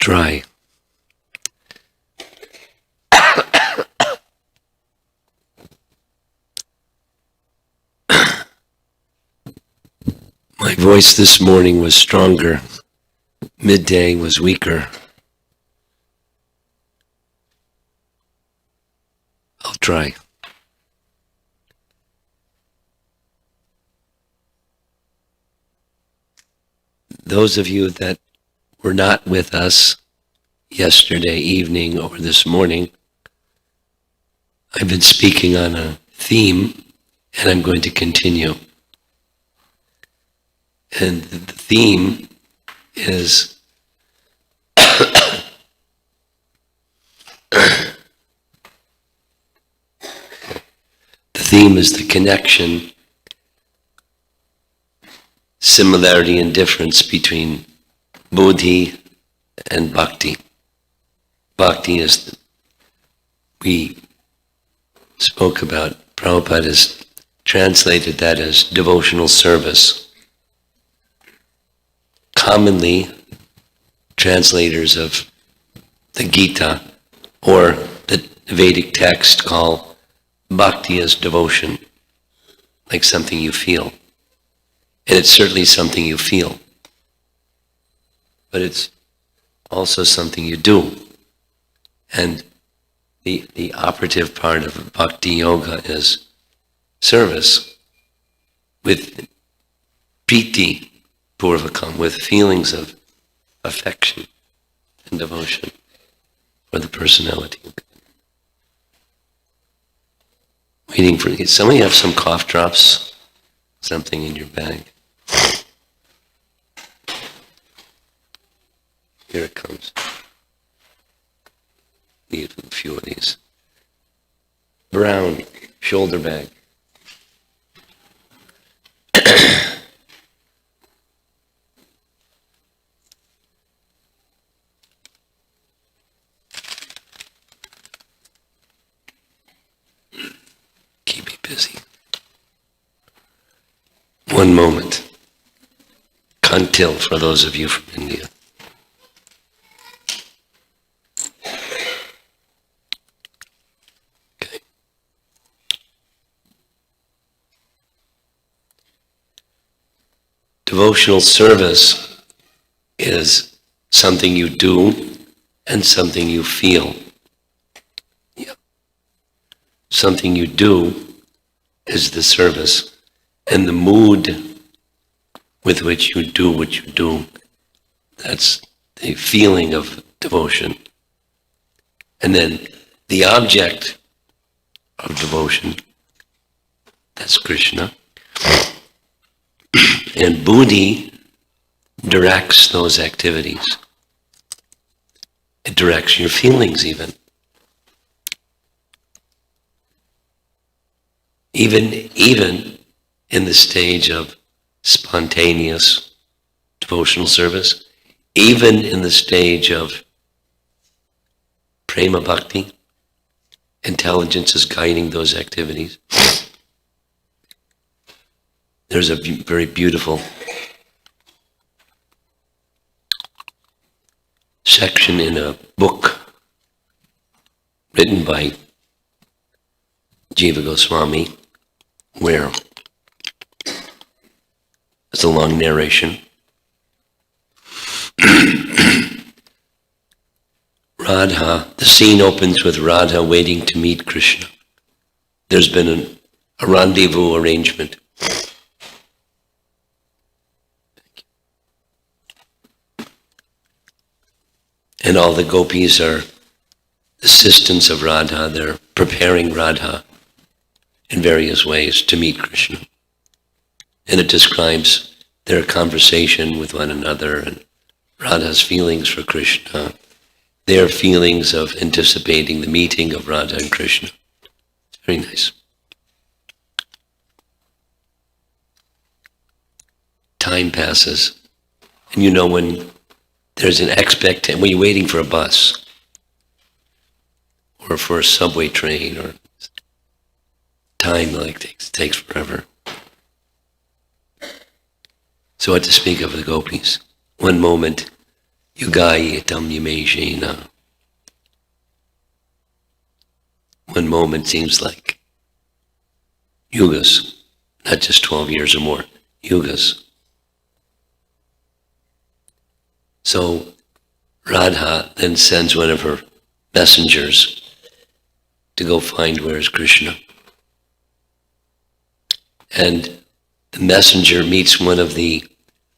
Try. My voice this morning was stronger. Midday was weaker. I'll try. Those of you that were not with us yesterday evening or this morning, I've been speaking on a theme, and I'm going to continue. And the theme is the theme is the connection, similarity and difference between buddhi and bhakti. Bhakti is, we spoke about, Prabhupada has translated that as devotional service. Commonly, translators of the Gita or the Vedic text call bhakti as devotion, like something you feel. And it's certainly something you feel, but it's also something you do. And the operative part of bhakti yoga is service with priti purvakam, with feelings of affection and devotion for the personality. Waiting for, somebody have some cough drops, something in your bag. Here it comes. Need a few of these. Brown shoulder bag. Keep me busy. One moment. Kantil for those of you from India. Devotional service is something you do and something you feel. Yeah. Something you do is the service, and the mood with which you do what you do, that's the feeling of devotion. And then the object of devotion, that's Krishna. And buddhi directs those activities. It directs your feelings even. Even in the stage of spontaneous devotional service, even in the stage of prema bhakti, intelligence is guiding those activities. There's a very beautiful section in a book written by Jiva Goswami where it's a long narration. Radha, the scene opens with Radha waiting to meet Krishna. There's been a rendezvous arrangement. And all the gopis are assistants of Radha. They're preparing Radha in various ways to meet Krishna. And it describes their conversation with one another and Radha's feelings for Krishna, their feelings of anticipating the meeting of Radha and Krishna. It's very nice. Time passes, and you know when there's an expectation, when you're waiting for a bus or for a subway train, or time like takes forever. So what to speak of the gopis? One moment Yugayetam yameshena. One moment seems like yugas, not just 12 years or more, yugas. So Radha then sends one of her messengers to go find where is Krishna. And the messenger meets one of the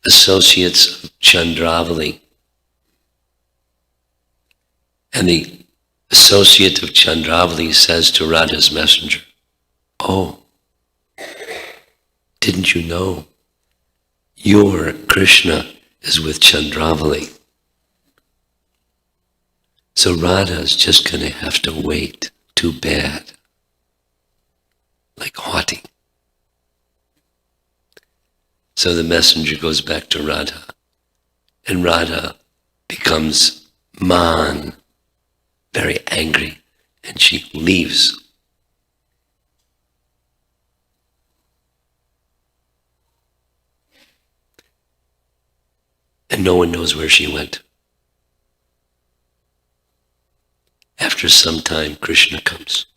associates of Chandravali. And the associate of Chandravali says to Radha's messenger, "Oh, didn't you know your Krishna is with Chandravali? So Radha's just going to have to wait. Too bad." Like haughty. So the messenger goes back to Radha, and Radha becomes man, very angry, and she leaves. And no one knows where she went. After some time, Krishna comes.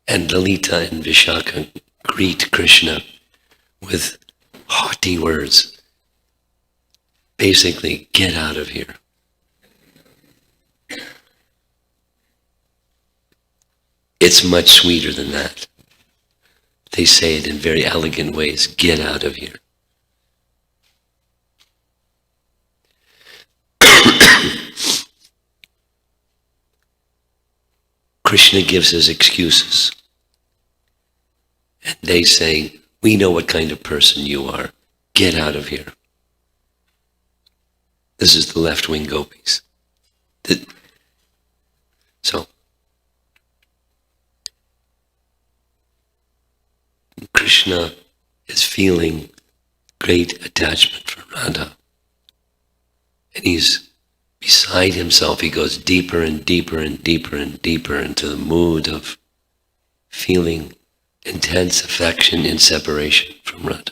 And Lalita and Vishaka greet Krishna with haughty words. Basically, get out of here. It's much sweeter than that. They say it in very elegant ways. Get out of here. Krishna gives his excuses. And they say, we know what kind of person you are. Get out of here. This is the left-wing gopis. So, Krishna is feeling great attachment for Radha. And he's beside himself. He goes deeper and deeper and deeper and deeper into the mood of feeling intense affection in separation from Radha.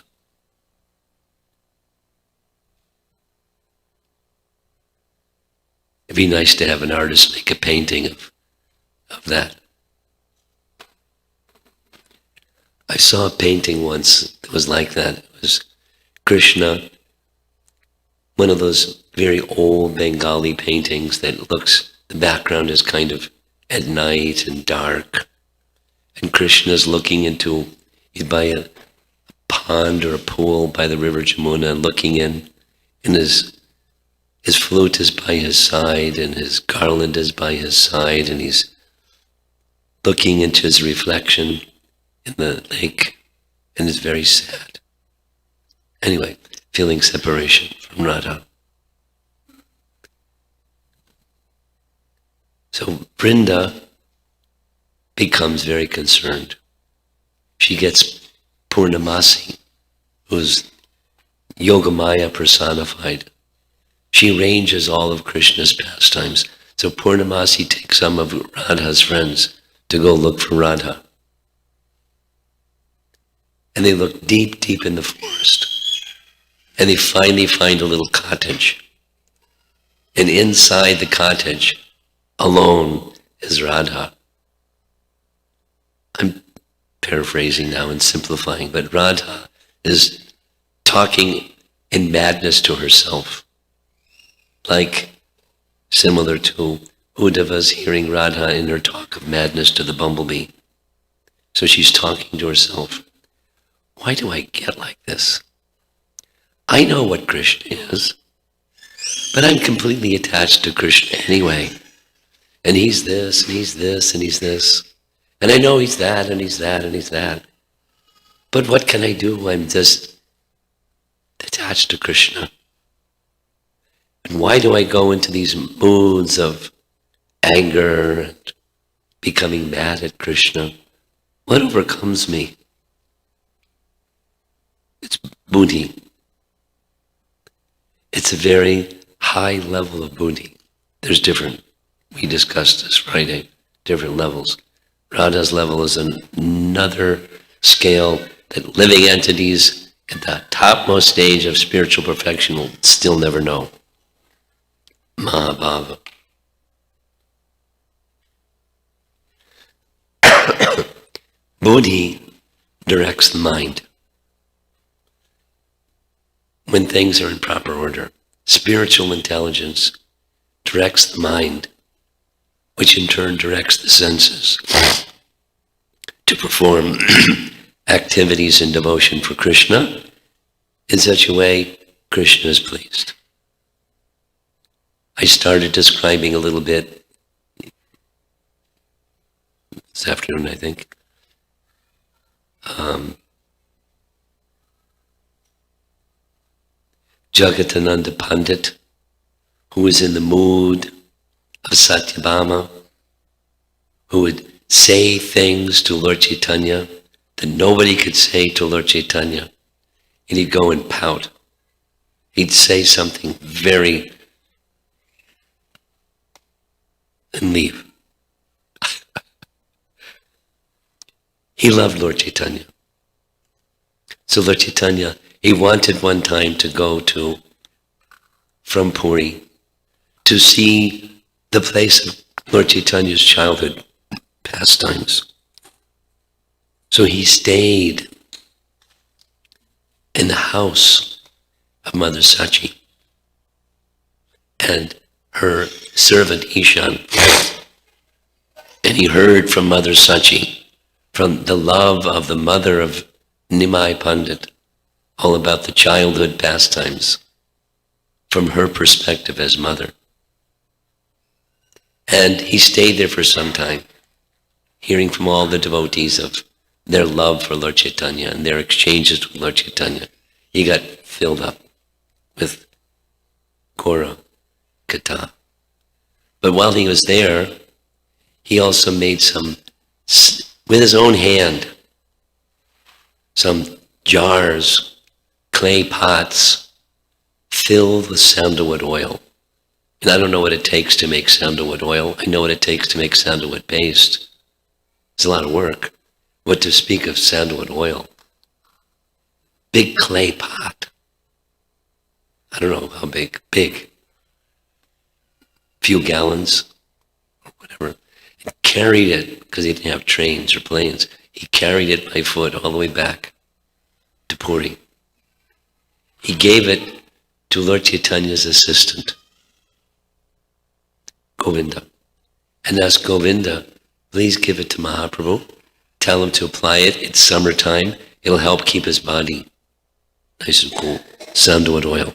It'd be nice to have an artist make a painting of that. I saw a painting once that was like that. It was Krishna, one of those very old Bengali paintings that looks, the background is kind of at night and dark. And Krishna's looking into, he's by a pond or a pool by the river Jamuna, looking in, and his flute is by his side, and his garland is by his side, and he's looking into his reflection in the lake, and is very sad. Anyway, feeling separation from Radha. So Vrinda becomes very concerned. She gets Purnamasi, who's Yogamaya personified. She arranges all of Krishna's pastimes. So Purnamasi takes some of Radha's friends to go look for Radha. And they look deep, deep in the forest. And they finally find a little cottage. And inside the cottage, alone, is Radha. I'm paraphrasing now and simplifying, but Radha is talking in madness to herself. Like similar to Uddhava's hearing Radha in her talk of madness to the bumblebee. So she's talking to herself. Why do I get like this? I know what Krishna is, but I'm completely attached to Krishna anyway. And he's this, and he's this, and he's this. And I know he's that, and he's that, and he's that. But what can I do? I'm just attached to Krishna. And why do I go into these moods of anger and becoming mad at Krishna? What overcomes me? It's buddhi. It's a very high level of buddhi. There's different, we discussed this Friday, different levels. Radha's level is another scale that living entities at the topmost stage of spiritual perfection will still never know. Mahabhava. Buddhi directs the mind when things are in proper order. Spiritual intelligence directs the mind, which in turn directs the senses to perform activities in devotion for Krishna in such a way Krishna is pleased. I started describing a little bit this afternoon, I think. Jagadananda Pandit, who was in the mood of Satyabhama, who would say things to Lord Chaitanya that nobody could say to Lord Chaitanya, and he'd go and pout. He'd say something very and leave. He loved Lord Chaitanya. So Lord Chaitanya, he wanted one time to go from Puri to see the place of Lord Chaitanya's childhood pastimes. So he stayed in the house of Mother Sachi and her servant Ishan. And he heard from Mother Sachi, from the love of the mother of Nimai Pandit, all about the childhood pastimes from her perspective as mother. And he stayed there for some time, hearing from all the devotees of their love for Lord Chaitanya and their exchanges with Lord Chaitanya. He got filled up with Gora Katha. But while he was there, he also made with his own hand, some jars, clay pots, filled with sandalwood oil. And I don't know what it takes to make sandalwood oil. I know what it takes to make sandalwood paste. It's a lot of work. What to speak of sandalwood oil? Big clay pot. I don't know how big. Big. Few gallons, or whatever. And carried it, because he didn't have trains or planes, he carried it by foot all the way back to Puri. He gave it to Lord Chaitanya's assistant, Govinda, and asked Govinda, please give it to Mahaprabhu. Tell him to apply it. It's summertime. It'll help keep his body nice and cool. Sandalwood oil.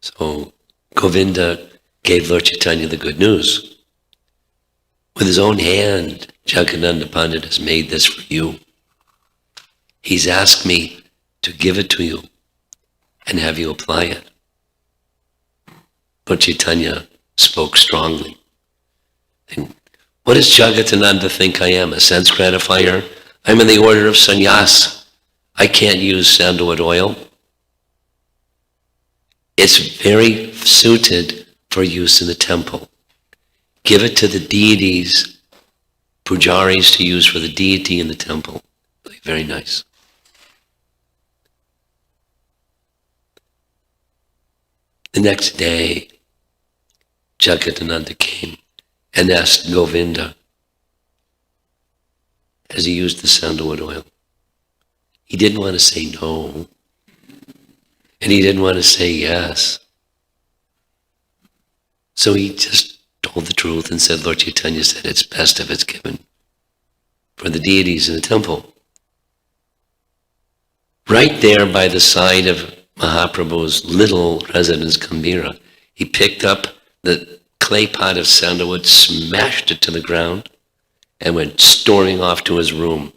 So Govinda gave Lord Chaitanya the good news. With his own hand, Jagadananda Pandit has made this for you. He's asked me to give it to you and have you apply it. Lord Chaitanya spoke strongly. And what does Jagadananda think I am, a sense gratifier? I'm in the order of sannyas. I can't use sandalwood oil. It's very suited for use in the temple. Give it to the deities, pujaris to use for the deity in the temple. Very nice. The next day, Jagadananda came and asked Govinda, as he used the sandalwood oil. He didn't want to say no, and he didn't want to say yes. So he just told the truth and said, Lord Chaitanya said it's best if it's given for the deities in the temple. Right there by the side of Mahaprabhu's little residence Gambhira, he picked up the clay pot of sandalwood, smashed it to the ground, and went storming off to his room,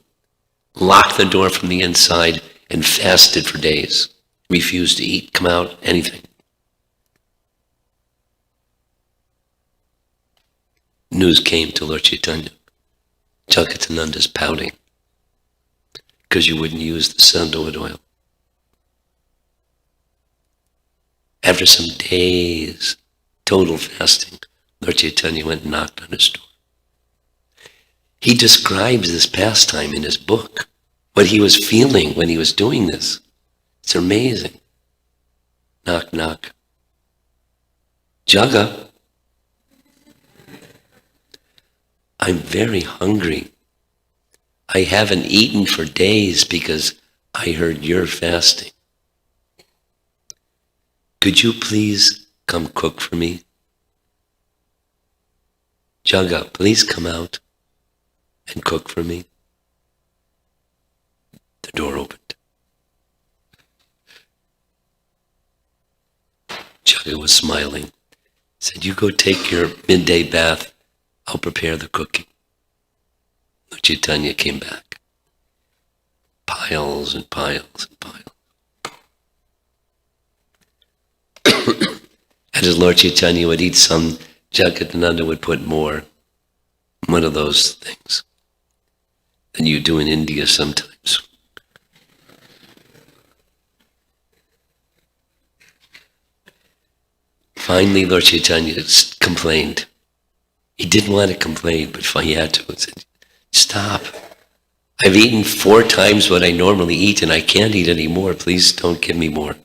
locked the door from the inside, and fasted for days. Refused to eat, come out, anything. News came to Lord Chaitanya. Jagadananda's pouting because you wouldn't use the sandalwood oil. After some days, total fasting, Lord Chaitanya went and knocked on his door. He describes this pastime in his book. what he was feeling when he was doing this. It's amazing. Knock, knock. Jaga, I'm very hungry. I haven't eaten for days because I heard you're fasting. Could you please come cook for me? Jaga, please come out and cook for me. The door opened. Jaga was smiling. Said, you go take your midday bath. I'll prepare the cooking. Lord Chaitanya came back. Piles and piles and piles. And as Lord Chaitanya would eat some, Jagadananda would put more. One of those things that you do in India sometimes. Finally, Lord Chaitanya complained. He didn't want to complain, but he had to. He said, stop. I've eaten 4 times what I normally eat and I can't eat any more. Please don't give me more.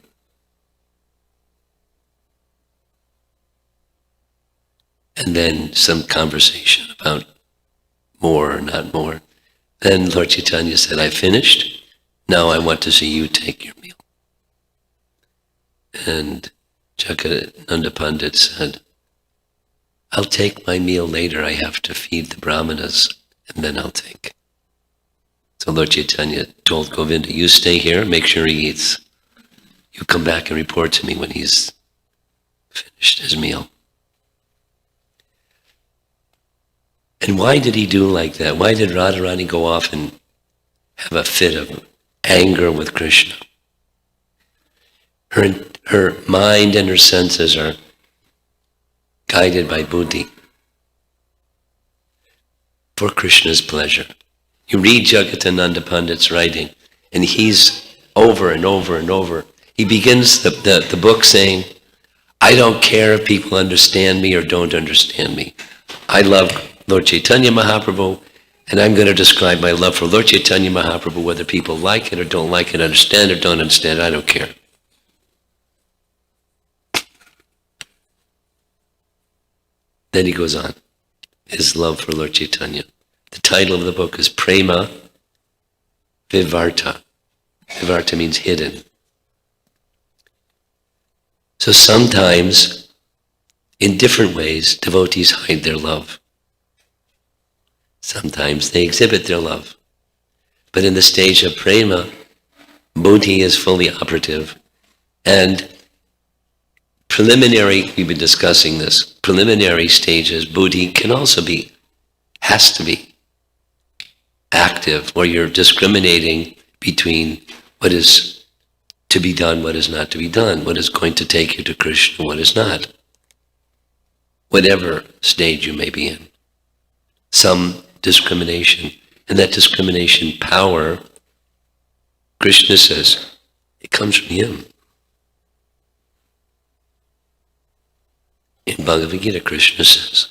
And then some conversation about more or not more. Then Lord Chaitanya said, I finished. Now I want to see you take your meal. And Jagadananda Pandit said, I'll take my meal later. I have to feed the brahmanas and then I'll take. So Lord Chaitanya told Govinda, you stay here, make sure he eats. You come back and report to me when he's finished his meal. And why did he do like that? Why did Radharani go off and have a fit of anger with Krishna? Her mind and her senses are guided by buddhi for Krishna's pleasure. You read Jagadananda Pandit's writing, and he's over and over and over. He begins the book saying, I don't care if people understand me or don't understand me. I love Lord Chaitanya Mahaprabhu, and I'm going to describe my love for Lord Chaitanya Mahaprabhu, whether people like it or don't like it, understand or don't understand, I don't care. Then he goes on, his love for Lord Chaitanya. The title of the book is Prema Vivarta. Vivarta means hidden. So sometimes, in different ways, devotees hide their love. Sometimes they exhibit their love. But in the stage of prema, buddhi is fully operative. And preliminary, we've been discussing this, preliminary stages, buddhi can also be, has to be active, where you're discriminating between what is to be done, what is not to be done, what is going to take you to Krishna, what is not. Whatever stage you may be in. Some discrimination, and that discrimination power, Krishna says, it comes from him. In Bhagavad Gita, Krishna says,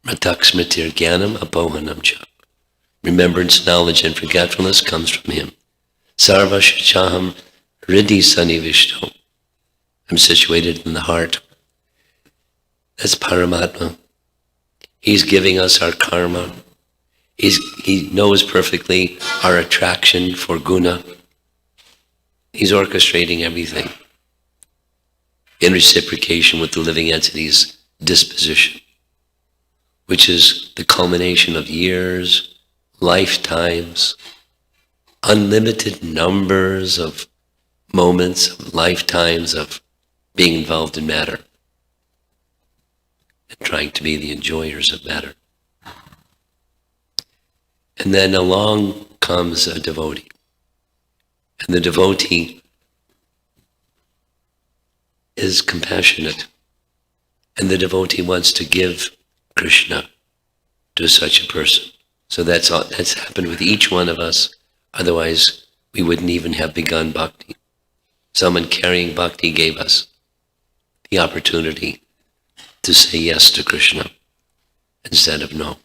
Mritak smritir jnanam apohanam cha. Remembrance, knowledge, and forgetfulness comes from him. Sarva shachaham hridhi sanivishto. I'm situated in the heart. That's Paramatma. He's giving us our karma. He knows perfectly our attraction for guna. He's orchestrating everything in reciprocation with the living entity's disposition, which is the culmination of years, lifetimes, unlimited numbers of moments, of lifetimes of being involved in matter and trying to be the enjoyers of matter. And then along comes a devotee. And the devotee is compassionate. And the devotee wants to give Krishna to such a person. So that's happened with each one of us. Otherwise, we wouldn't even have begun bhakti. Someone carrying bhakti gave us the opportunity to say yes to Krishna instead of no.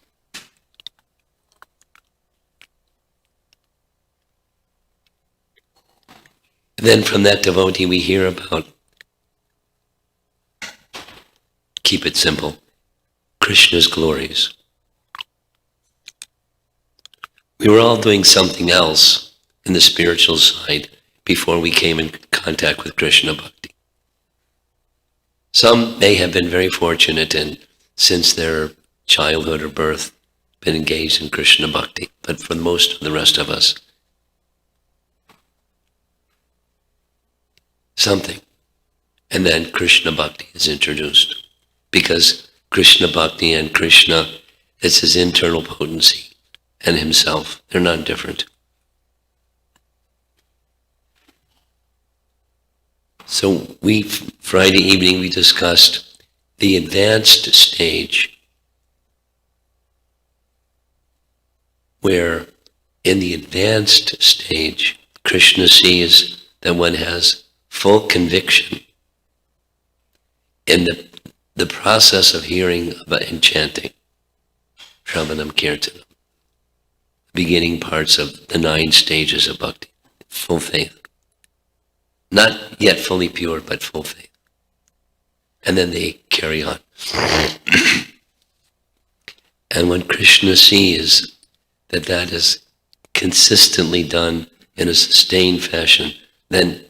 Then from that devotee we hear about, keep it simple, Krishna's glories. We were all doing something else in the spiritual side before we came in contact with Krishna Bhakti. Some may have been very fortunate and since their childhood or birth been engaged in Krishna Bhakti, but for most of the rest of us, something. And then Krishna Bhakti is introduced because Krishna Bhakti and Krishna, it's his internal potency and himself. They're not different. So Friday evening, we discussed the advanced stage where in the advanced stage, Krishna sees that one has full conviction in the process of hearing and chanting, Shravanam Kirtanam, beginning parts of the 9 stages of bhakti, full faith. Not yet fully pure, but full faith. And then they carry on. And when Krishna sees that that is consistently done in a sustained fashion, then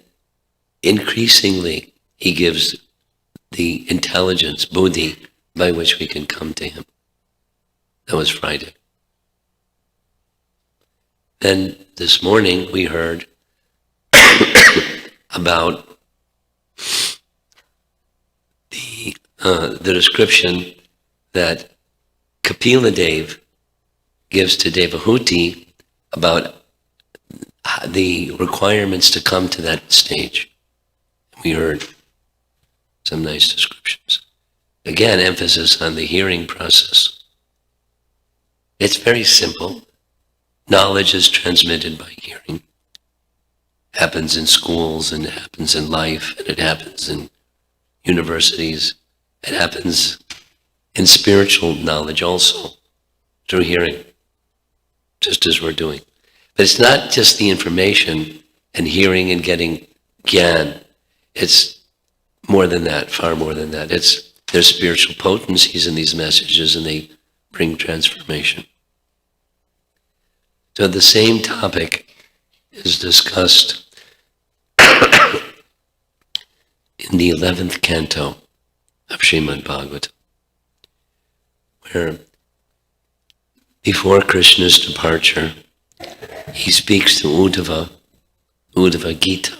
increasingly he gives the intelligence, buddhi, by which we can come to him. That was Friday. Then this morning we heard about the description that Kapila Dev gives to Devahuti about the requirements to come to that stage. We heard some nice descriptions. Again, emphasis on the hearing process. It's very simple. Knowledge is transmitted by hearing. Happens in schools, and it happens in life, and it happens in universities. It happens in spiritual knowledge also, through hearing, just as we're doing. But it's not just the information and hearing and getting gyan. It's more than that, far more than that. There's spiritual potencies in these messages, and they bring transformation. So the same topic is discussed in the 11th canto of Srimad Bhagavatam, where before Krishna's departure, he speaks to Uddhava Gita,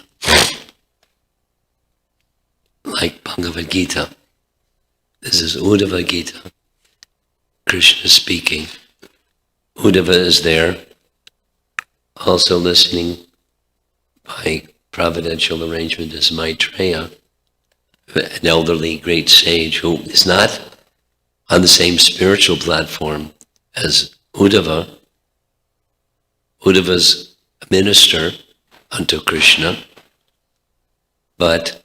like Bhagavad Gita. This is Uddhava Gita, Krishna speaking. Uddhava is there, also listening by providential arrangement is Maitreya, an elderly great sage who is not on the same spiritual platform as Uddhava. Uddhava's a minister unto Krishna, but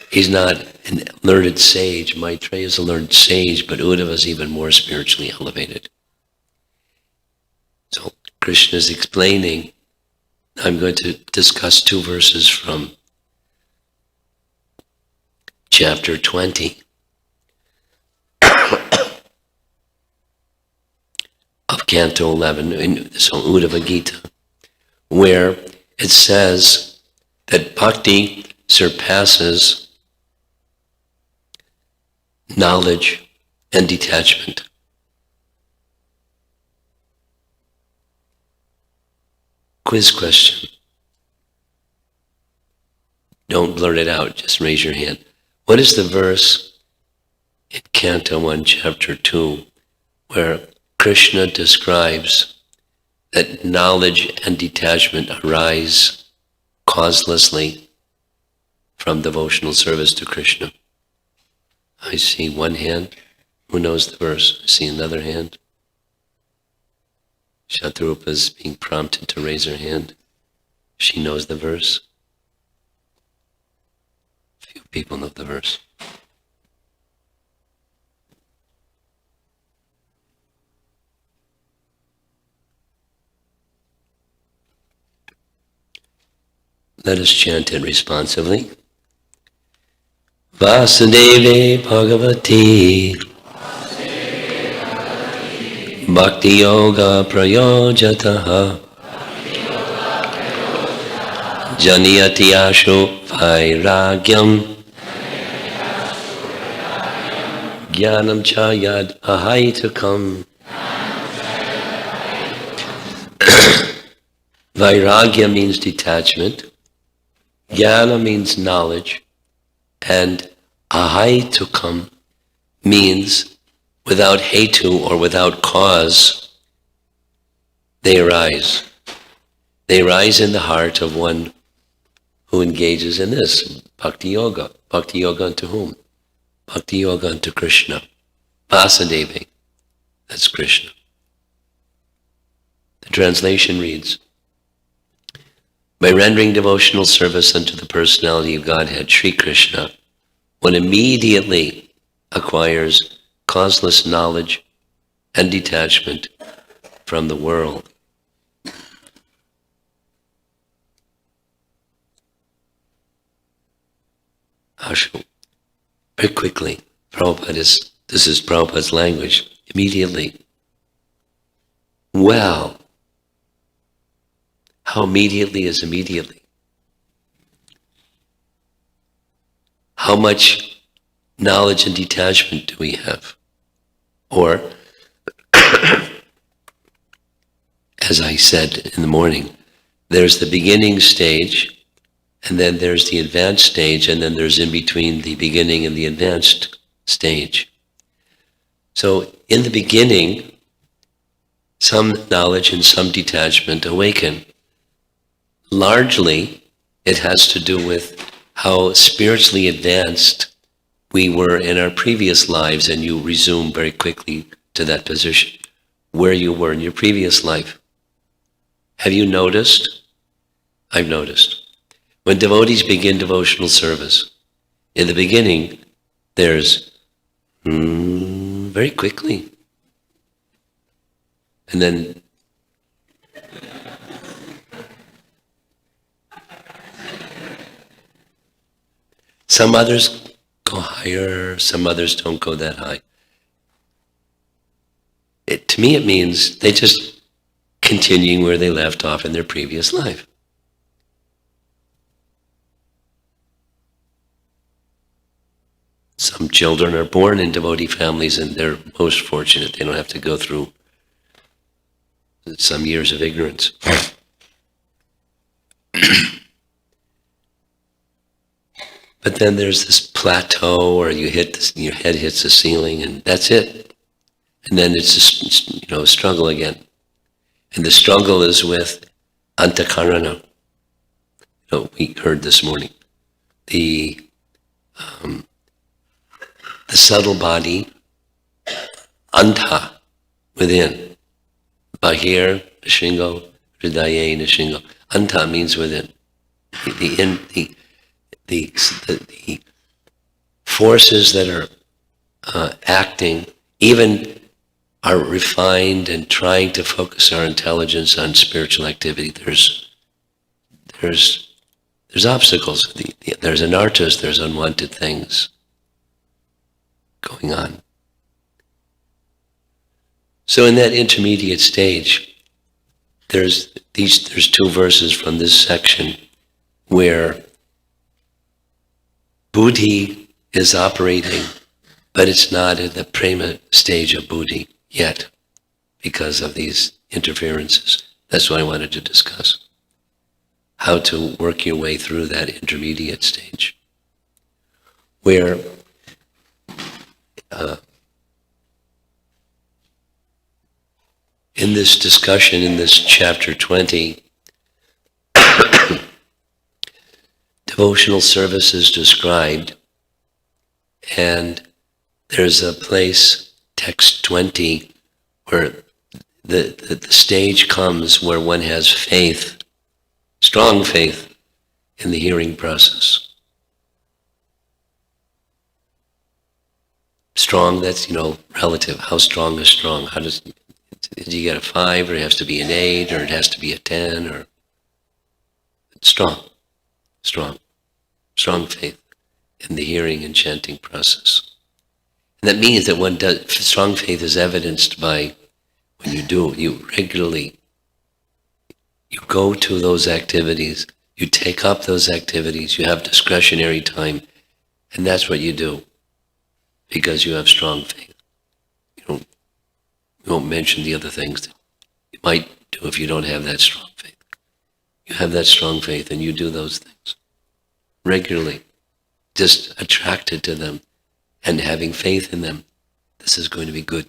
he's not an learned sage. Maitreya is a learned sage, but Uddhava is even more spiritually elevated. So Krishna is explaining. I'm going to discuss 2 verses from chapter 20 of Canto 11, so Uddhava Gita, where it says that bhakti surpasses knowledge and detachment. Quiz question. Don't blurt it out, just raise your hand. What is the verse in Canto 1, Chapter 2, where Krishna describes that knowledge and detachment arise causelessly from devotional service to Krishna? I see one hand. Who knows the verse? I see another hand. Shatarupa is being prompted to raise her hand. She knows the verse. Few people know the verse. Let us chant it responsively. Vasudeve Bhagavati Bhakti Yoga Prayojataha Janiyati Ashu Vairagyam Jnanam Chayad Ahaitukam. Vairagya means detachment, jnana means knowledge, and ahaitukam means without hetu or without cause, they arise. They arise in the heart of one who engages in this, bhakti yoga. Bhakti yoga unto whom? Bhakti yoga unto Krishna. Vasudeva, that's Krishna. The translation reads, by rendering devotional service unto the personality of Godhead, Sri Krishna, one immediately acquires causeless knowledge and detachment from the world. Ashu, very quickly, this is Prabhupada's language, immediately. Well, how immediately is immediately? How much knowledge and detachment do we have? Or, as I said in the morning, there's the beginning stage, and then there's the advanced stage, and then there's in between the beginning and the advanced stage. So in the beginning, some knowledge and some detachment awaken. Largely, it has to do with how spiritually advanced we were in our previous lives, and you resume very quickly to that position where you were in your previous life. Have you noticed? I've noticed. When devotees begin devotional service, in the beginning, there's very quickly. And then some others go higher, some others don't go that high. To me, it means they just continuing where they left off in their previous life. Some children are born in devotee families and they're most fortunate. They don't have to go through some years of ignorance. But then there's this plateau where you hit this, your head hits the ceiling and that's it. And then it's just, a struggle again. And the struggle is with antar-karana. We heard this morning. The subtle body, anta, within. Bahir, nishingo, hridaye, nishingo. Anta means within. The forces that are acting, even are refined and trying to focus our intelligence on spiritual activity. There's obstacles. There's anarthas, there's unwanted things going on. So in that intermediate stage, there's two verses from this section where buddhi is operating, but it's not at the prema stage of buddhi yet because of these interferences. That's what I wanted to discuss. How to work your way through that intermediate stage where in this discussion, in this chapter 20, devotional service is described, and there's a place, text 20, where the stage comes where one has faith, strong faith in the hearing process. Strong, that's, relative. How strong is strong? Do you get a 5, or it has to be an 8, or it has to be a 10, or it's strong. strong faith in the hearing and chanting process. And that means that strong faith is evidenced by when you regularly, you go to those activities, you take up those activities, you have discretionary time, and that's what you do because you have strong faith. You won't mention the other things that you might do if you don't have that strong faith. You have that strong faith and you do those things regularly, just attracted to them and having faith in them. This is going to be good.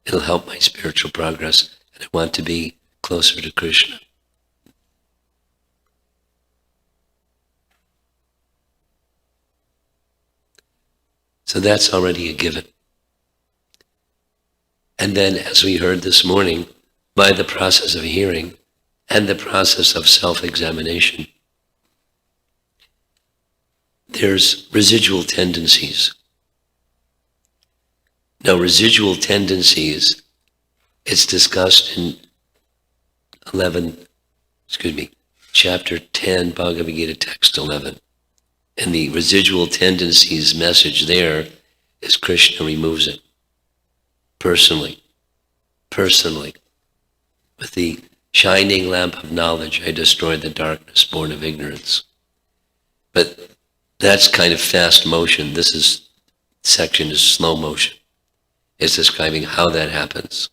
It'll help my spiritual progress, and I want to be closer to Krishna. So that's already a given. And then, as we heard this morning, by the process of hearing and the process of self-examination, there's residual tendencies. Now, residual tendencies, it's discussed in chapter 10, Bhagavad Gita, text 11. And the residual tendencies message there is Krishna removes it. Personally. With the shining lamp of knowledge, I destroyed the darkness born of ignorance. But that's kind of fast motion. This section is slow motion. It's describing how that happens.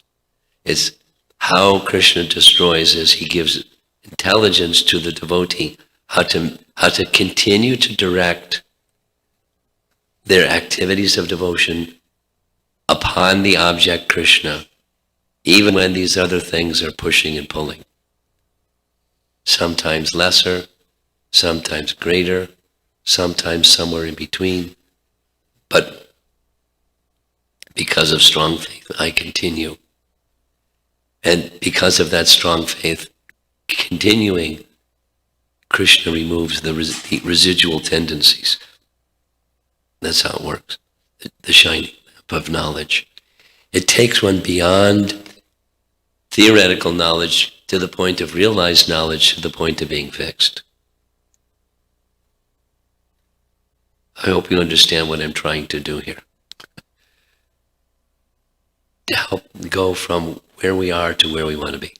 It's how Krishna destroys as he gives intelligence to the devotee, how to continue to direct their activities of devotion upon the object Krishna, even when these other things are pushing and pulling. Sometimes lesser, sometimes greater, sometimes somewhere in between. But because of strong faith, I continue. And because of that strong faith, continuing, Krishna removes the residual tendencies. That's how it works. The shining lamp of knowledge. It takes one beyond theoretical knowledge to the point of realized knowledge, to the point of being fixed. I hope you understand what I'm trying to do here. To help go from where we are to where we want to be.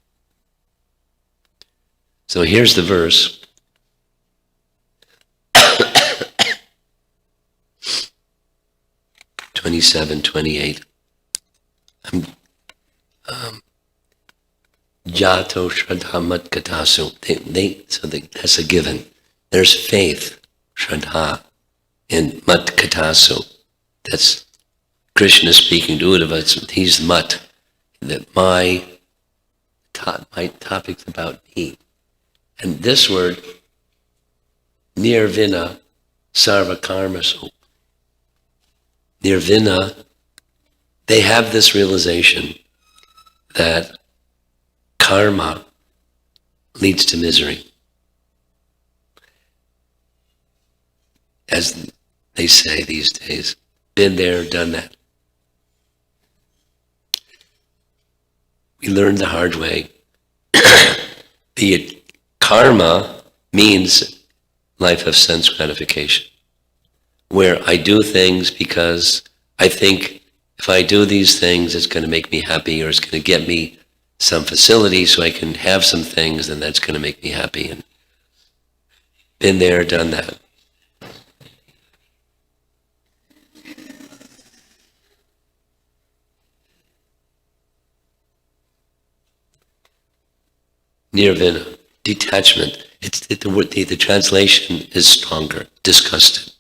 So here's the verse. 27, 28. Jato Shraddha Mat Katasu. That's a given. There's faith, Shraddha, in Mat Katasu. That's Krishna speaking to Uddhava. He's Mat. That my topic's about me. And this word, Nirvina Sarva Karmasu. Nirvina, they have this realization that karma leads to misery. As they say these days, been there, done that. We learned the hard way. Be it karma means life of sense gratification, where I do things because I think if I do these things, it's going to make me happy, or it's going to get me some facility so I can have some things, and that's going to make me happy. And been there, done that. Nirvana, detachment. The translation is stronger, disgusted.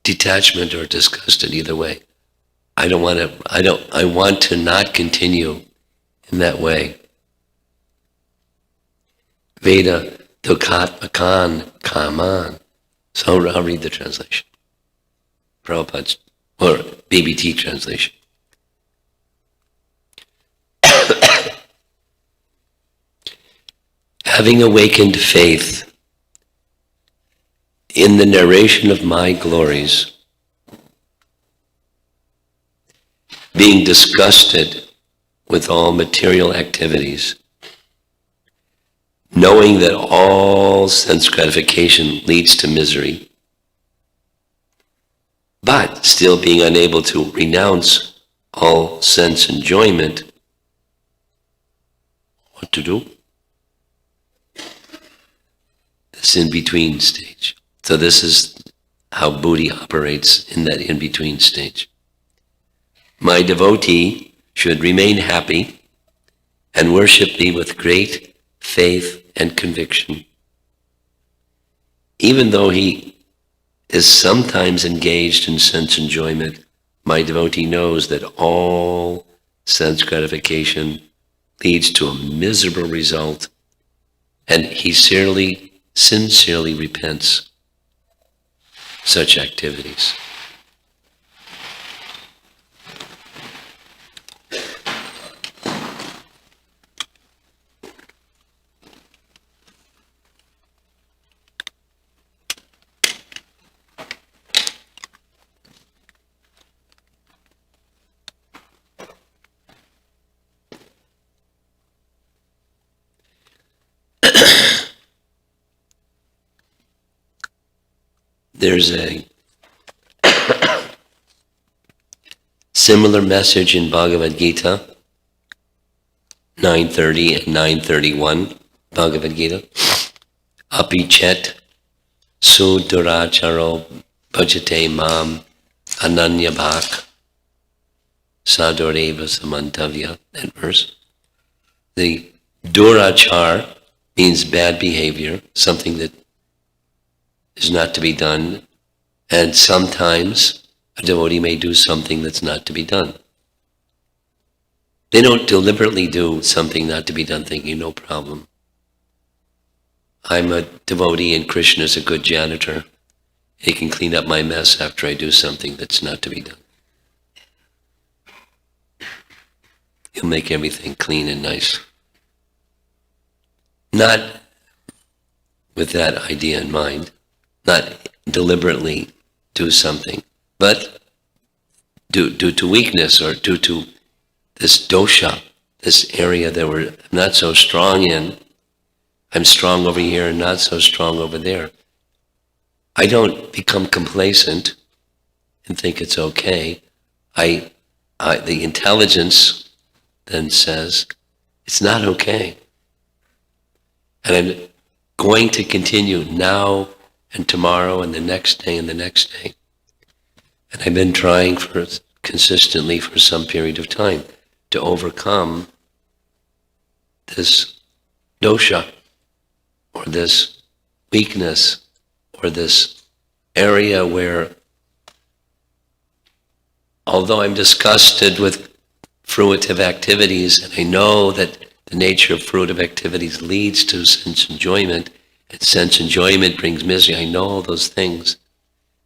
Detachment or disgusted, either way. I want to not continue in that way. Veda dukhatmakan kaman. So I'll read the translation. Prabhupada's, or BBT translation. Having awakened faith in the narration of my glories, being disgusted with all material activities, knowing that all sense gratification leads to misery, but still being unable to renounce all sense enjoyment, what to do? This in-between stage. So this is how Buddhi operates in that in-between stage. My devotee should remain happy and worship me with great faith and conviction. Even though he is sometimes engaged in sense enjoyment, my devotee knows that all sense gratification leads to a miserable result, and he sincerely repents such activities. There's a similar message in Bhagavad Gita, 9:30 and 9:31, Bhagavad Gita. Api chet suduracharo bhajate mam ananya bhak sadureva samantavya, that verse. The durachar means bad behavior, something that is not to be done, and sometimes a devotee may do something that's not to be done. They don't deliberately do something not to be done thinking, no problem. I'm a devotee and Krishna is a good janitor. He can clean up my mess after I do something that's not to be done. He'll make everything clean and nice. Not with that idea in mind, not deliberately do something, but due to weakness or due to this dosha, this area that we're not so strong in. I'm strong over here and not so strong over there. I don't become complacent and think it's okay. The intelligence then says, it's not okay. And I'm going to continue now and tomorrow and the next day and the next day. And I've been trying consistently for some period of time to overcome this dosha, or this weakness, or this area where, although I'm disgusted with fruitive activities, and I know that the nature of fruitive activities leads to sense enjoyment, and sense enjoyment brings misery, I know all those things,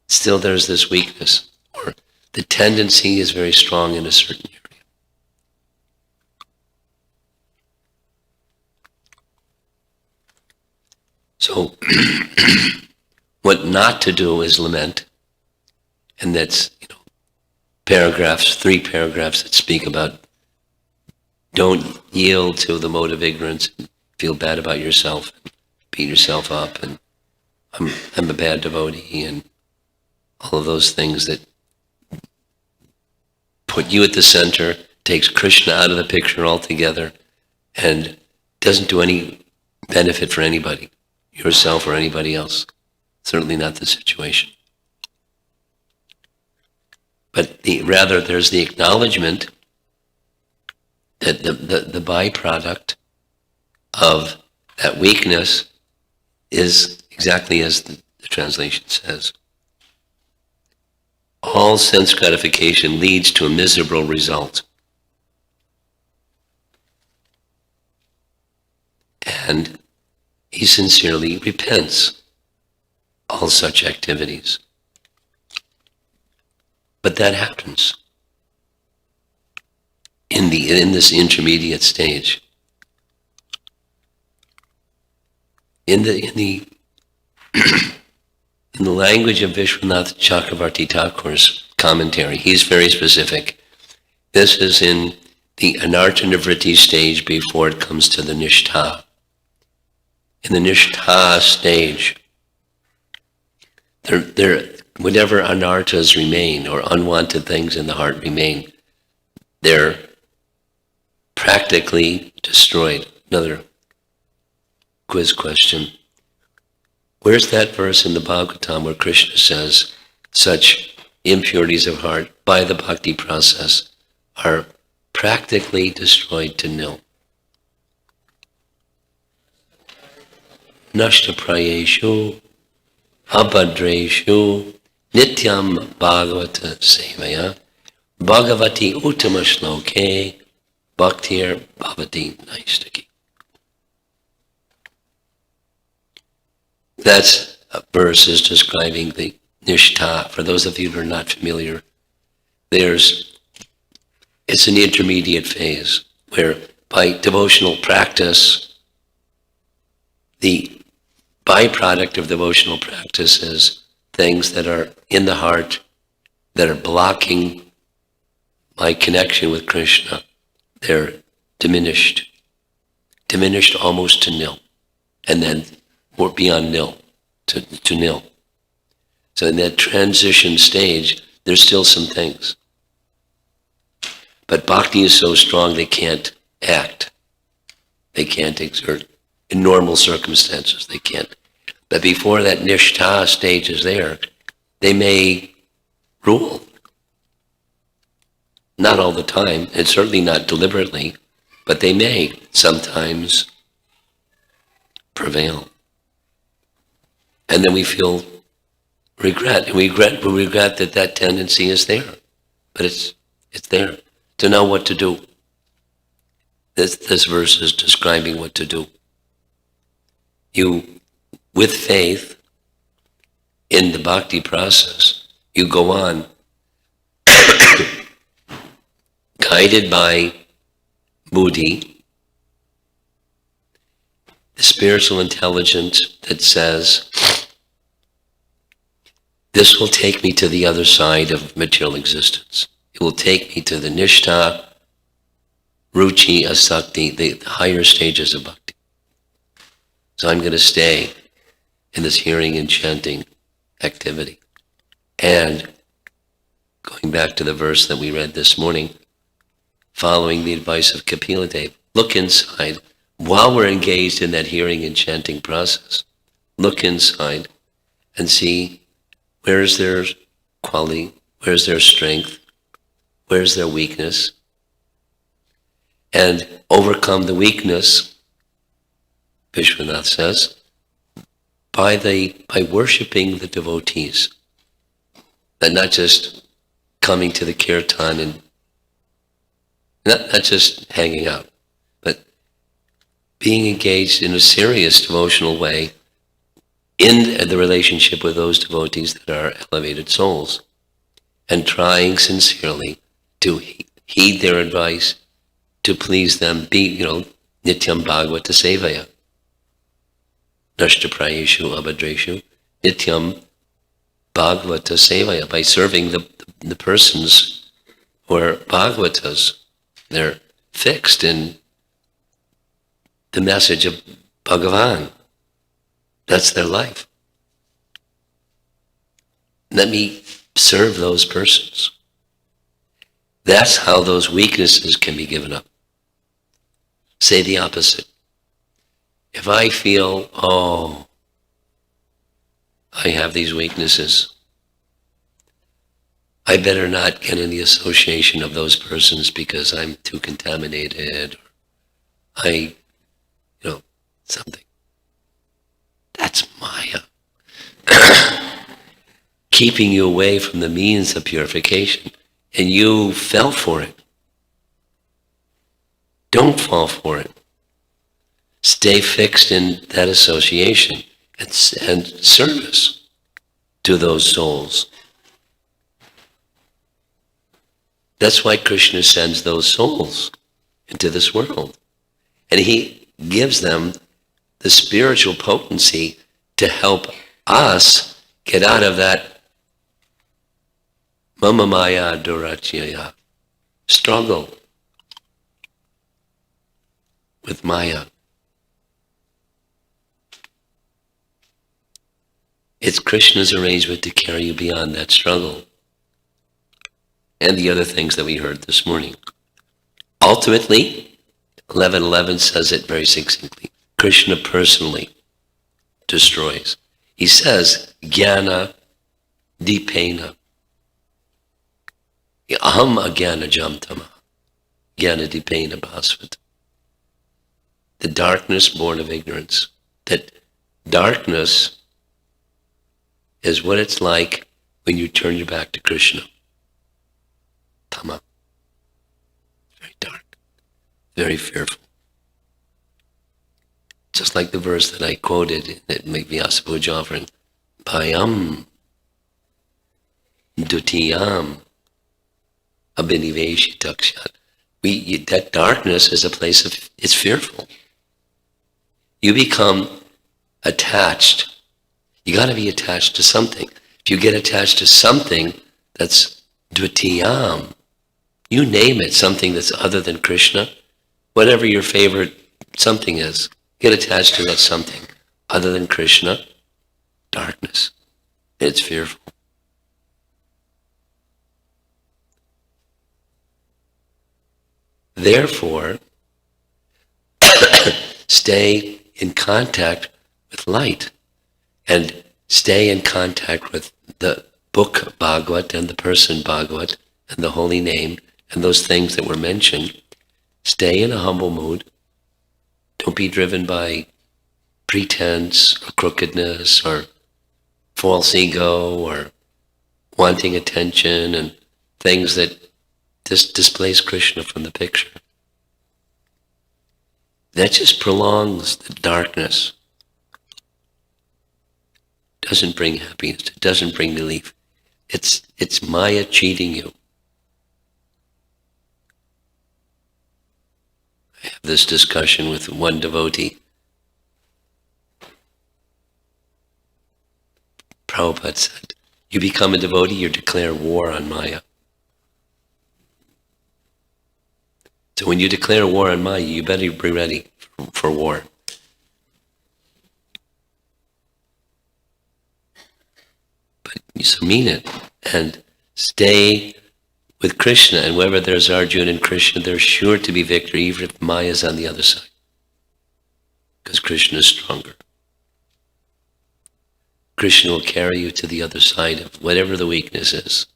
still there's this weakness, or the tendency is very strong in a certain area. So, what not to do is lament, and that's, paragraphs, 3 paragraphs that speak about don't yield to the mode of ignorance and feel bad about yourself, and beat yourself up, and I'm a bad devotee, and all of those things that put you at the center, takes Krishna out of the picture altogether, and doesn't do any benefit for anybody, yourself or anybody else. Certainly not the situation. But rather there's the acknowledgement that the byproduct of that weakness is exactly as the translation says. All sense gratification leads to a miserable result. And he sincerely repents all such activities. But that happens in this intermediate stage. In the language of Vishwanath Chakravarti Thakur's commentary, he's very specific. This is in the anartha-nivritti stage before it comes to the nishtha. in the nishtha stage, whatever anarthas remain, or unwanted things in the heart remain, they're practically destroyed. Another quiz question. Where's that verse in the Bhagavatam where Krishna says such impurities of heart by the bhakti process are practically destroyed to nil? Nashta prayeshu abhadreshu nityam bhagavata sevaya bhagavati uttama shloke bhaktir bhavati naistaki. That verse is describing the nishtha. For those of you who are not familiar, it's an intermediate phase where by devotional practice, the byproduct of devotional practice is things that are in the heart that are blocking my connection with Krishna. They're diminished almost to nil, and then we're beyond nil to nil. So in that transition stage, there's still some things. But bhakti is so strong they can't act. They can't exert. In normal circumstances, they can't. But before that nishtha stage is there, they may rule. Not all the time, and certainly not deliberately, but they may sometimes prevail. And then we feel regret. And we regret that tendency is there. But it's there. To know what to do. This verse is describing what to do. You, with faith, in the bhakti process, you go on, guided by buddhi, the spiritual intelligence that says, this will take me to the other side of material existence. It will take me to the nishtha, ruchi, asakti, the higher stages of bhakti. So I'm going to stay in this hearing and chanting activity. And going back to the verse that we read this morning, following the advice of Kapila Dev, look inside while we're engaged in that hearing and chanting process. Look inside and see where's their quality, where's their strength, where's their weakness, and overcome the weakness, Vishwanath says, by worshiping the devotees, and not just coming to the kirtan and not just hanging out, but being engaged in a serious devotional way in the relationship with those devotees that are elevated souls, and trying sincerely to heed their advice, to please them, be, nityam bhagavata sevaya. Nashta prayeshu abhadreshu nityam bhagavata sevaya. By serving the persons who are bhagavatas, they're fixed in the message of Bhagavan. That's their life. Let me serve those persons. That's how those weaknesses can be given up. Say the opposite. If I feel, I have these weaknesses, I better not get in the association of those persons because I'm too contaminated, or something. That's Maya. Keeping you away from the means of purification, and you fell for it. Don't fall for it. Stay fixed in that association and service to those souls. That's why Krishna sends those souls into this world. And he gives them the spiritual potency to help us get out of that mama maya durachyaya struggle with Maya. It's Krishna's arrangement to carry you beyond that struggle. And the other things that we heard this morning. Ultimately, 11:11 says it very succinctly. Krishna personally destroys. He says, Jnana dipena. Aham agyana jamtama. Jnana dipena bhasvat. The darkness born of ignorance. That darkness is what it's like when you turn your back to Krishna. Tama. Very dark. Very fearful. Just like the verse that I quoted at Vyasa Puja offering. Bhayam dutiyam abhiniveshi takshat. That darkness is a place of, it's fearful. You become attached. You got to be attached to something. If you get attached to something that's dvitiyam, you name it, something that's other than Krishna, whatever your favorite something is, get attached to that something other than Krishna, darkness. It's fearful. Therefore, stay in contact with light and stay in contact with the book Bhagavad and the person Bhagavad and the holy name and those things that were mentioned. Stay in a humble mood. Don't be driven by pretense or crookedness or false ego or wanting attention and things that just displace Krishna from the picture. That just prolongs the darkness. It doesn't bring happiness. It doesn't bring relief. It's Maya cheating you. I have this discussion with one devotee. Prabhupada said, you become a devotee, you declare war on Maya. So when you declare war on Maya, you better be ready for war. But so mean it and stay with Krishna, and wherever there's Arjuna and Krishna, there's sure to be victory, even if Maya is on the other side. Because Krishna is stronger. Krishna will carry you to the other side of whatever the weakness is,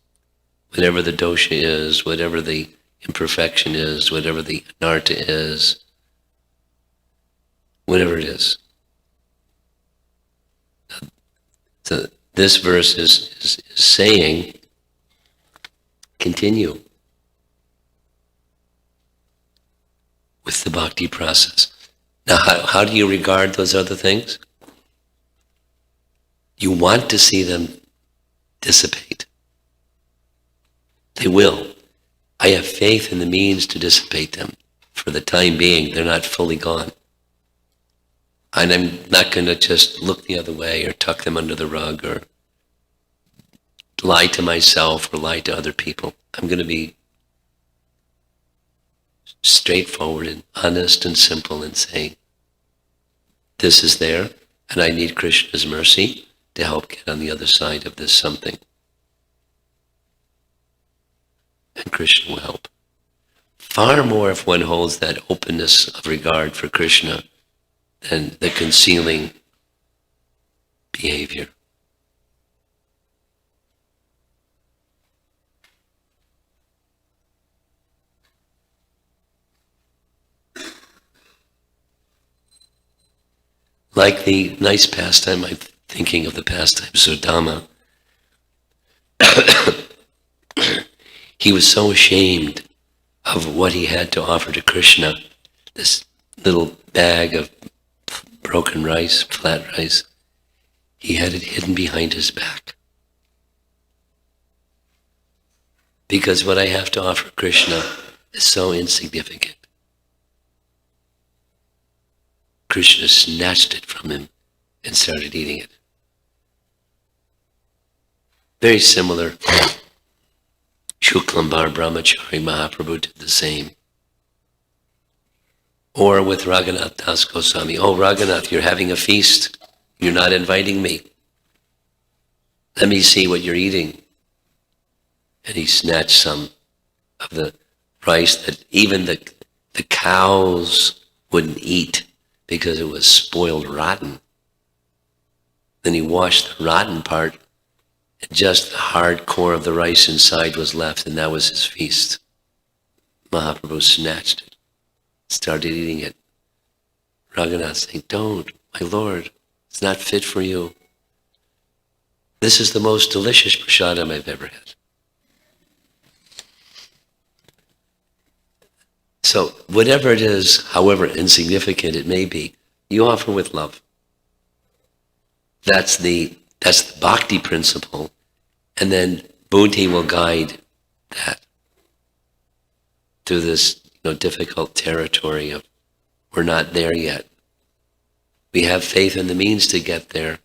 whatever the dosha is, whatever the imperfection is, whatever the anartha is, whatever it is. So this verse is saying, continue with the bhakti process. Now, how do you regard those other things? You want to see them dissipate. They will. I have faith in the means to dissipate them. For the time being, they're not fully gone. And I'm not going to just look the other way or tuck them under the rug or lie to myself or lie to other people. I'm going to be straightforward and honest and simple in saying, this is there, and I need Krishna's mercy to help get on the other side of this something. And Krishna will help. Far more if one holds that openness of regard for Krishna than the concealing behavior. Like the nice pastime, I'm thinking of the pastime Sudama. He was so ashamed of what he had to offer to Krishna, this little bag of broken rice, flat rice. He had it hidden behind his back. Because what I have to offer Krishna is so insignificant. Krishna snatched it from him and started eating it. Very similar. Shuklambar Brahmachari Mahaprabhu did the same. Or with Raghunath Das Goswami, oh Raghunath, you're having a feast, you're not inviting me. let me see what you're eating. And he snatched some of the rice that even the cows wouldn't eat because it was spoiled rotten. Then he washed the rotten part, and just the hard core of the rice inside was left, and that was his feast. Mahaprabhu snatched it, started eating it. Raghunath saying, "Don't, my lord, it's not fit for you. This is the most delicious prasadam I've ever had." So whatever it is, however insignificant it may be, you offer with love. That's the bhakti principle, and then buddhi will guide that through this difficult territory of we're not there yet. We have faith in the means to get there.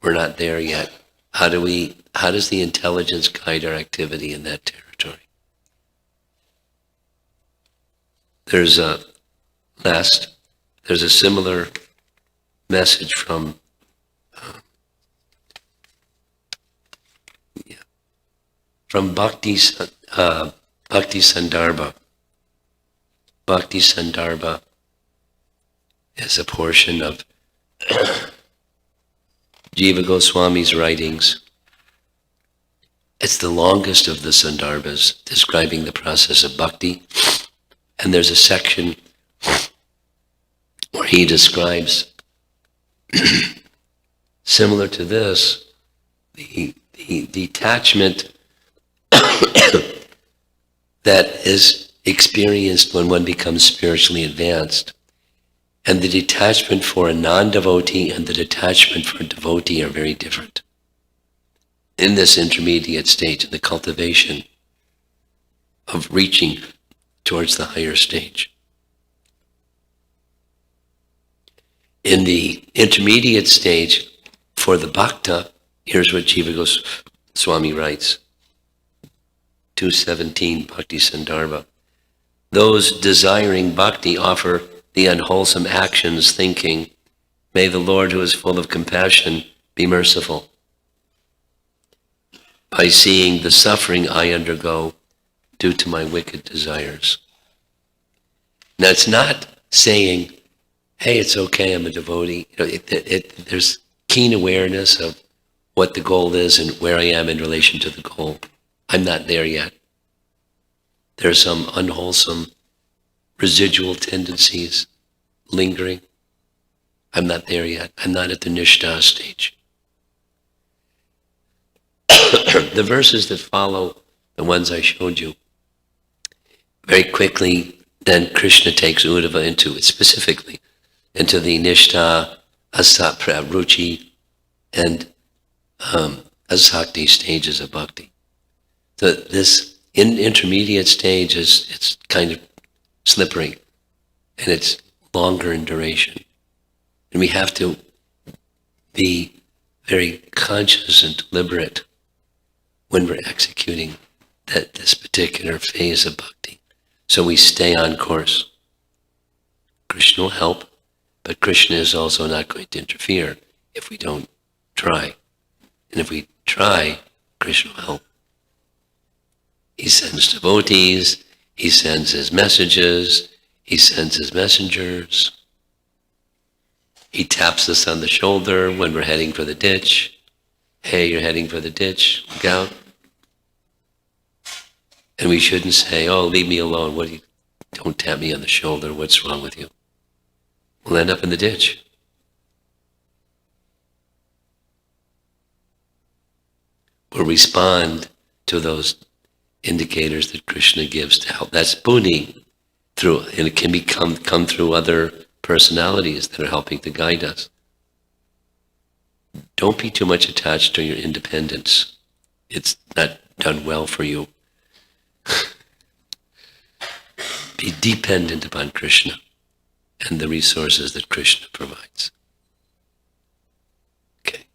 We're not there yet. How does the intelligence guide our activity in that territory? There's a similar message from Bhakti Sandarbha. Bhakti Sandarbha is a portion of Jiva Goswami's writings. It's the longest of the Sandarbhas describing the process of bhakti. And there's a section where he describes, similar to this, the detachment that is experienced when one becomes spiritually advanced. And the detachment for a non-devotee and the detachment for a devotee are very different. In this intermediate stage, in the cultivation of reaching towards the higher stage. In the intermediate stage, for the bhakta, here's what Jiva Goswami writes, 217 Bhakti Sandarbha. Those desiring bhakti offer the unwholesome actions, thinking, "May the Lord, who is full of compassion, be merciful." By seeing the suffering I undergo due to my wicked desires. Now it's not saying, "Hey, it's okay, I'm a devotee." There's keen awareness of what the goal is and where I am in relation to the goal. I'm not there yet. There are some unwholesome residual tendencies lingering. I'm not there yet. I'm not at the nishtha stage. The verses that follow, the ones I showed you, very quickly, then Krishna takes Uddhava into it, specifically, into the nishtha, asapra, ruchi, and asakti stages of bhakti. So this intermediate stage it's kind of slippery, and it's longer in duration. And we have to be very conscious and deliberate when we're executing this particular phase of bhakti. So we stay on course. Krishna will help, but Krishna is also not going to interfere if we don't try. And if we try, Krishna will help. He sends devotees, he sends his messages, he sends his messengers. He taps us on the shoulder when we're heading for the ditch. "Hey, you're heading for the ditch, look out." And we shouldn't say, "Oh, leave me alone. Don't tap me on the shoulder. What's wrong with you?" We'll end up in the ditch. We'll respond to those indicators that Krishna gives to help. That's buddhi, and it can come through other personalities that are helping to guide us. Don't be too much attached to your independence. It's not done well for you. Be dependent upon Krishna and the resources that Krishna provides. Okay.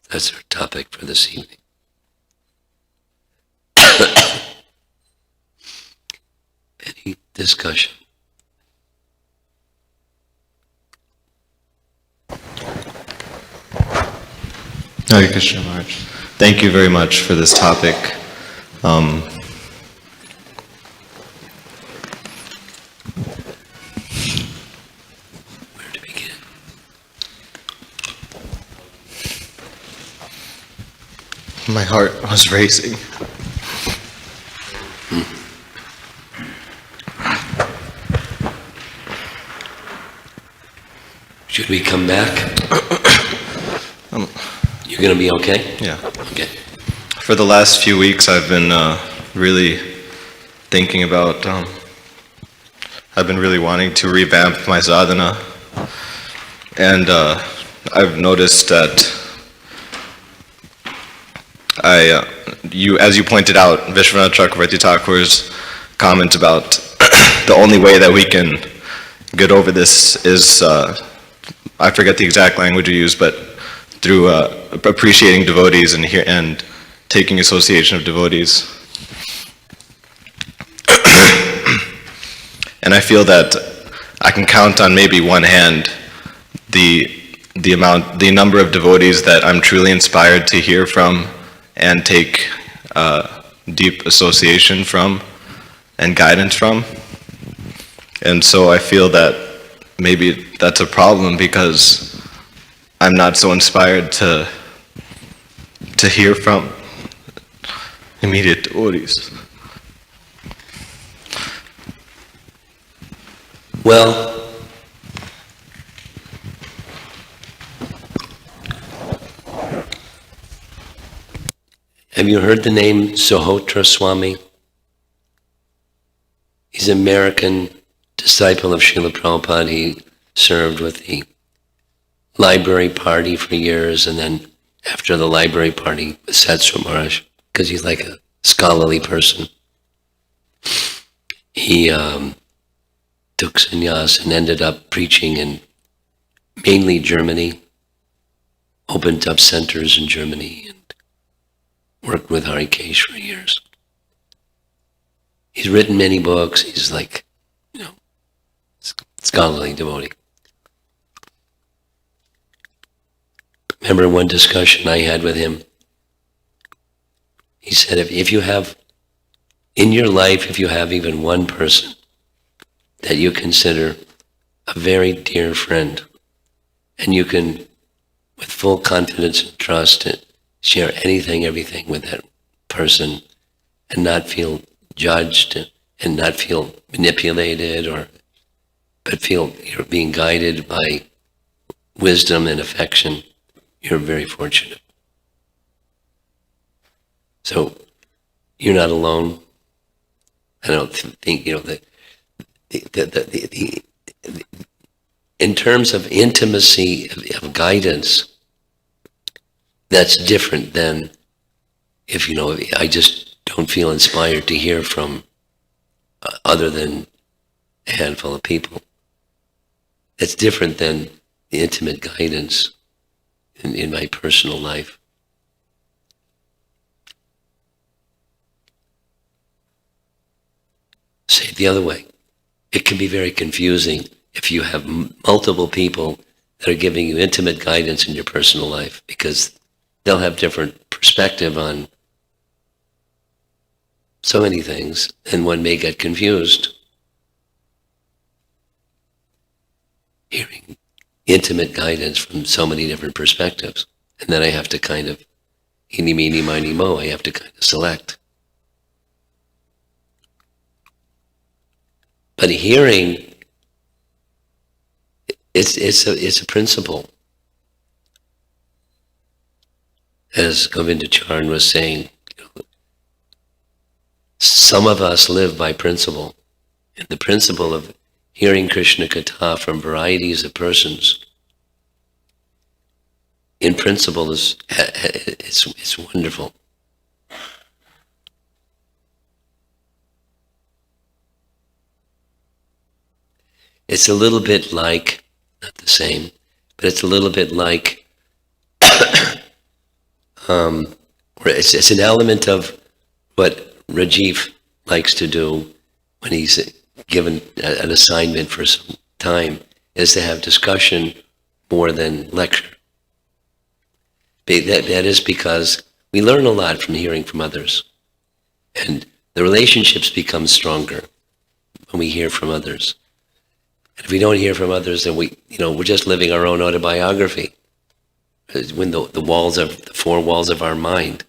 That's our topic for this evening. Any discussion? Hare Krishna Maharaj. Thank you very much for this topic. Where to begin? My heart was racing. Should we come back? You're going to be okay? Yeah. Okay. For the last few weeks, I've been really thinking about, I've been really wanting to revamp my sadhana. And I've noticed that as you pointed out, Vishwanath Chakravarti Thakur's comment about the only way that we can get over this is, I forget the exact language you use, but through appreciating devotees and taking association of devotees. And I feel that I can count on maybe one hand the number of devotees that I'm truly inspired to hear from and take deep association from and guidance from. And so I feel that maybe that's a problem because I'm not so inspired to hear from immediate devotees. Well, have you heard the name Sahotra Swami? He's an American disciple of Srila Prabhupada. He served with the library party for years, and then after the library party with Satsuma Maharaj, because he's like a scholarly person, he took sannyas and ended up preaching in mainly Germany, opened up centers in Germany, and worked with Harikesh for years. He's written many books. He's like, scholarly devotee. Remember one discussion I had with him? He said, if you have, in your life, if you have even one person that you consider a very dear friend, and you can, with full confidence and trust, share anything, everything with that person, and not feel judged, and not feel manipulated, but feel you're being guided by wisdom and affection, you're very fortunate. So you're not alone. I don't think, in terms of intimacy of guidance, that's different than if, I just don't feel inspired to hear from other than a handful of people. It's different than the intimate guidance in my personal life. Say it the other way. It can be very confusing if you have multiple people that are giving you intimate guidance in your personal life, because they'll have different perspective on so many things, and one may get confused hearing intimate guidance from so many different perspectives. And then I have to kind of, eeny, meeny, miny, mo, I have to kind of select. But hearing, it's a principle. As Govindacharan was saying, some of us live by principle. And the principle of hearing Krishna Katha from varieties of persons, in principle, it's wonderful. It's a little bit like, not the same, but it's a little bit like, it's an element of what Rajiv likes to do when he's given an assignment for some time, is to have discussion more than lecture. That is because we learn a lot from hearing from others. And the relationships become stronger when we hear from others. And if we don't hear from others, then we're just living our own autobiography. When the four walls of our mind,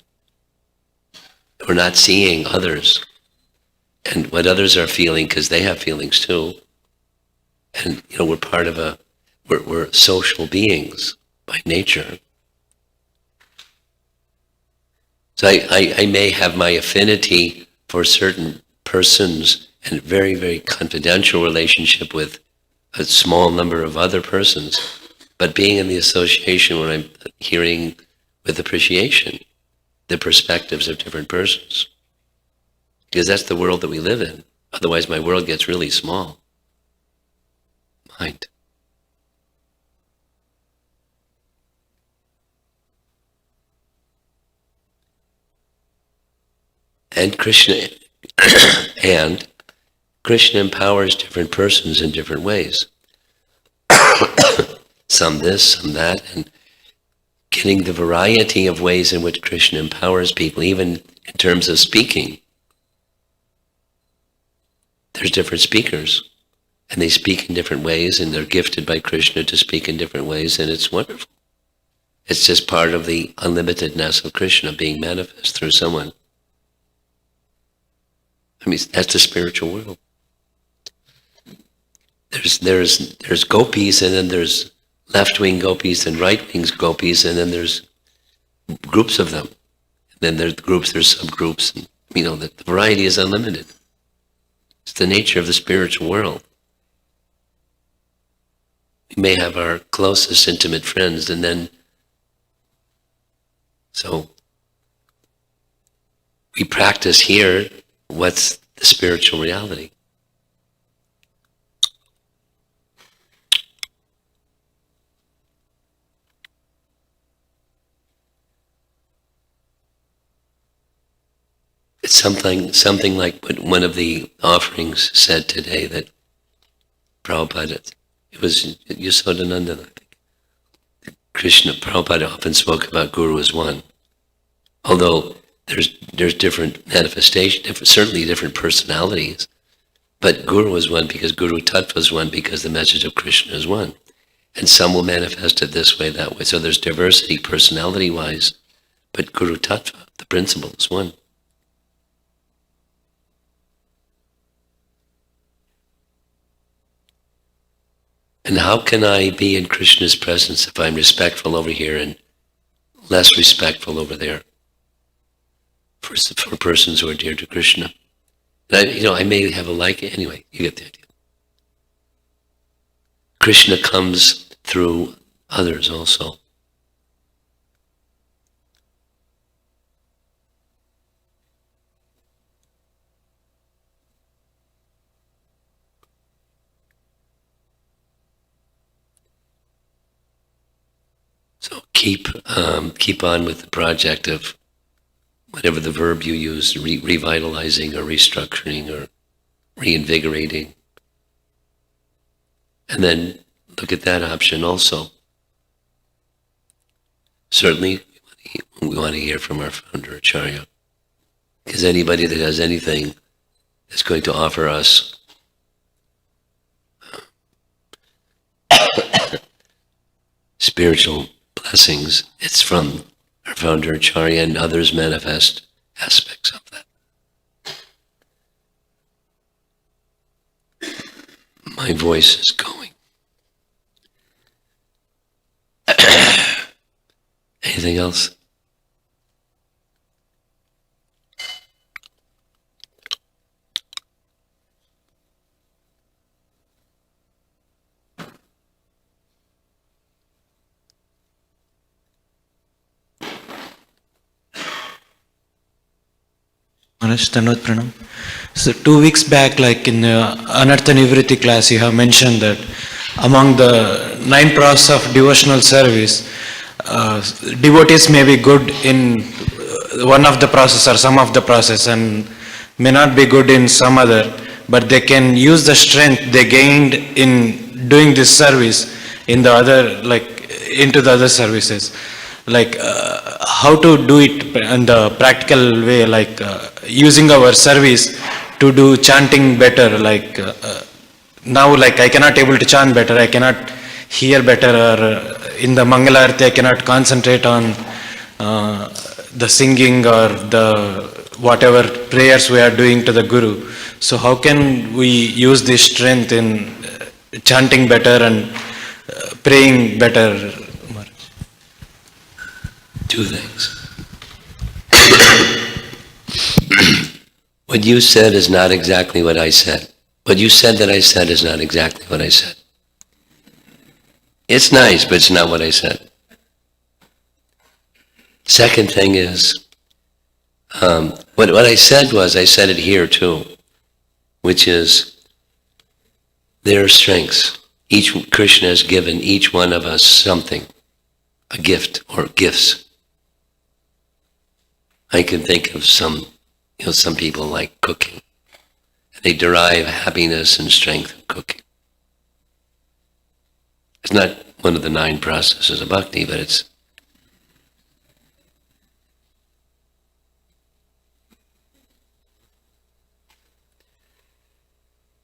we're not seeing others and what others are feeling, because they have feelings too. And we're part of we're social beings by nature. So I may have my affinity for certain persons and a very, very confidential relationship with a small number of other persons, but being in the association when I'm hearing with appreciation the perspectives of different persons. Because that's the world that we live in. Otherwise my world gets really small. Mind. And Krishna empowers different persons in different ways. Some this, some that, and getting the variety of ways in which Krishna empowers people, even in terms of speaking. There's different speakers, and they speak in different ways, and they're gifted by Krishna to speak in different ways, and it's wonderful. It's just part of the unlimitedness of Krishna being manifest through someone. I mean, that's the spiritual world. There's gopis, and then there's left-wing gopis and right-wing gopis, and then there's groups of them. And then there's groups, there's subgroups, and the variety is unlimited. It's the nature of the spiritual world. We may have our closest intimate friends, and then so we practice here what's the spiritual reality. It's something like what one of the offerings said today, that Prabhupada, it was Yashodananda, I think. Prabhupada often spoke about Guru as one. Although there's different manifestations, certainly different personalities, but Guru is one because Guru Tattva is one because the message of Krishna is one. And some will manifest it this way, that way. So there's diversity personality-wise, but Guru Tattva, the principle, is one. And how can I be in Krishna's presence if I'm respectful over here and less respectful over there for persons who are dear to Krishna? And I may have a liking. Anyway, you get the idea. Krishna comes through others also. So keep on with the project of whatever the verb you use, revitalizing or restructuring or reinvigorating. And then look at that option also. Certainly, we want to hear from our founder, Acharya, because anybody that has anything that's going to offer us spiritual blessings, it's from our founder Acharya and others manifest aspects of that. My voice is going. Anything else? Tanod Pranam. So 2 weeks back, like in the Anartha Nivritti class, you have mentioned that among the 9 process of devotional service, devotees may be good in one of the process or some of the process and may not be good in some other, but they can use the strength they gained in doing this service in the other, like into the other services. like how to do it in the practical way, like using our service to do chanting better, like now like I cannot able to chant better, I cannot hear better, or in the Mangalarti I cannot concentrate on the singing or the whatever prayers we are doing to the Guru. So how can we use this strength in chanting better and praying better? Two things. What you said is not exactly what I said. What you said that I said is not exactly what I said. It's nice, but it's not what I said. Second thing is, what I said was, I said it here too, which is, there are strengths. Krishna has given each one of us something, a gift or gifts. I can think of some people like cooking. They derive happiness and strength from cooking. It's not one of the 9 processes of bhakti, but it's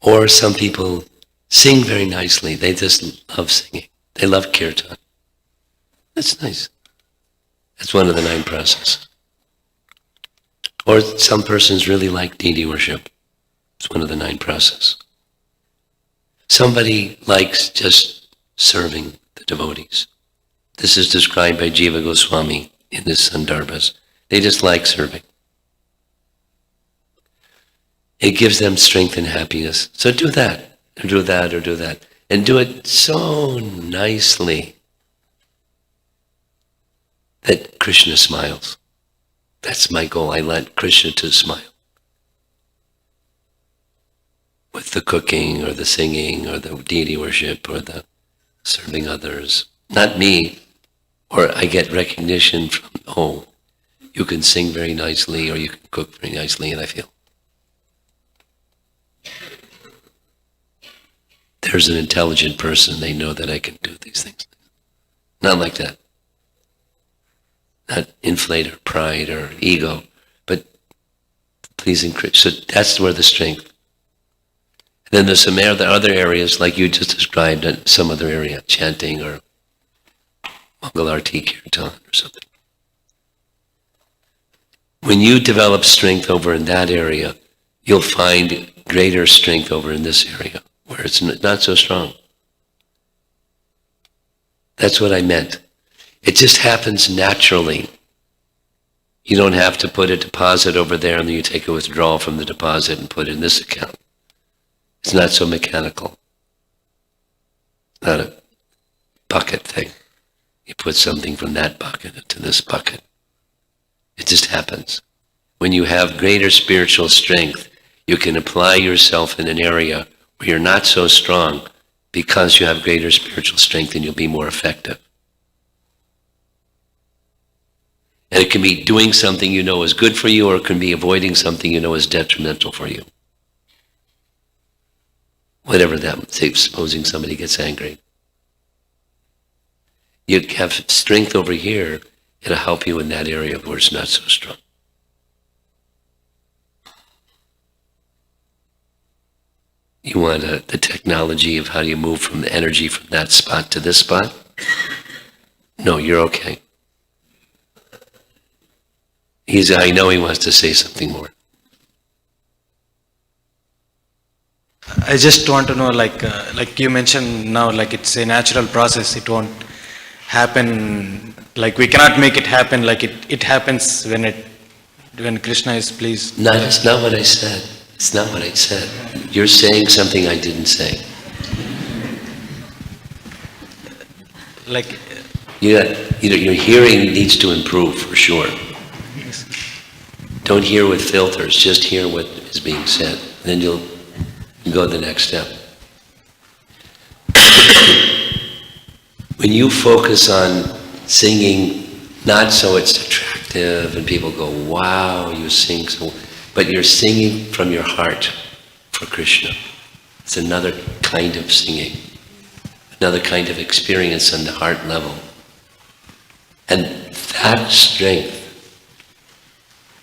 or some people sing very nicely. They just love singing. They love kirtan. That's nice. That's one of the 9 processes. Or some persons really like deity worship. It's one of the 9 processes. Somebody likes just serving the devotees. This is described by Jiva Goswami in his Sandarbhas. They just like serving. It gives them strength and happiness. So do that, or do that, or do that. And do it so nicely that Krishna smiles. That's my goal. I want Krishna to smile. With the cooking, or the singing, or the deity worship, or the serving others. Not me. Or I get recognition from, oh, you can sing very nicely, or you can cook very nicely, and I feel there's an intelligent person, they know that I can do these things. Not like that. Not inflate or pride or ego, but pleasing Krishna. So that's where the strength. And then there's some other areas, like you just described, in some other area, chanting or Mangalarti Kirtan or something. When you develop strength over in that area, you'll find greater strength over in this area, where it's not so strong. That's what I meant. It just happens naturally. You don't have to put a deposit over there and then you take a withdrawal from the deposit and put it in this account. It's not so mechanical. It's not a bucket thing. You put something from that bucket into this bucket. It just happens. When you have greater spiritual strength, you can apply yourself in an area where you're not so strong because you have greater spiritual strength and you'll be more effective. And it can be doing something you know is good for you, or it can be avoiding something you know is detrimental for you. Whatever that, say, supposing somebody gets angry. You have strength over here, it'll help you in that area where it's not so strong. You want the technology of how do you move from the energy from that spot to this spot? No, you're okay. I know he wants to say something more. I just want to know, like you mentioned now, like it's a natural process. It won't happen, like we cannot make it happen, like it happens when Krishna is pleased. No, that's not what I said. It's not what I said. You're saying something I didn't say. Like your hearing needs to improve for sure. Don't hear with filters, just hear what is being said. Then you'll go to the next step. When you focus on singing, not so it's attractive and people go, wow, you sing so, but you're singing from your heart for Krishna. It's another kind of singing, another kind of experience on the heart level. And that strength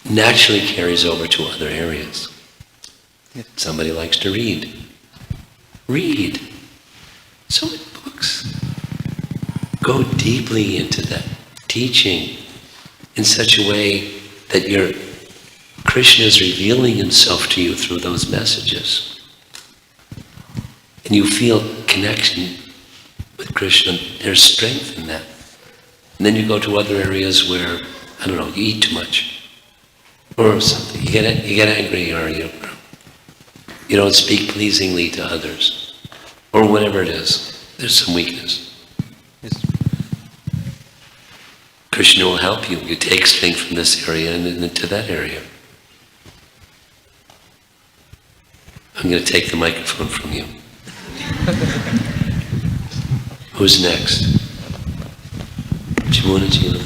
naturally carries over to other areas. Somebody likes to read. Read. So many books. Go deeply into that teaching in such a way that your Krishna is revealing himself to you through those messages. And you feel connection with Krishna. There's strength in that. And then you go to other areas where, I don't know, you eat too much. Or something. You get angry, or you don't speak pleasingly to others. Or whatever it is. There's some weakness. Krishna will help you. You take strength from this area and into that area. I'm going to take the microphone from you. Who's next? Jimuna Jila.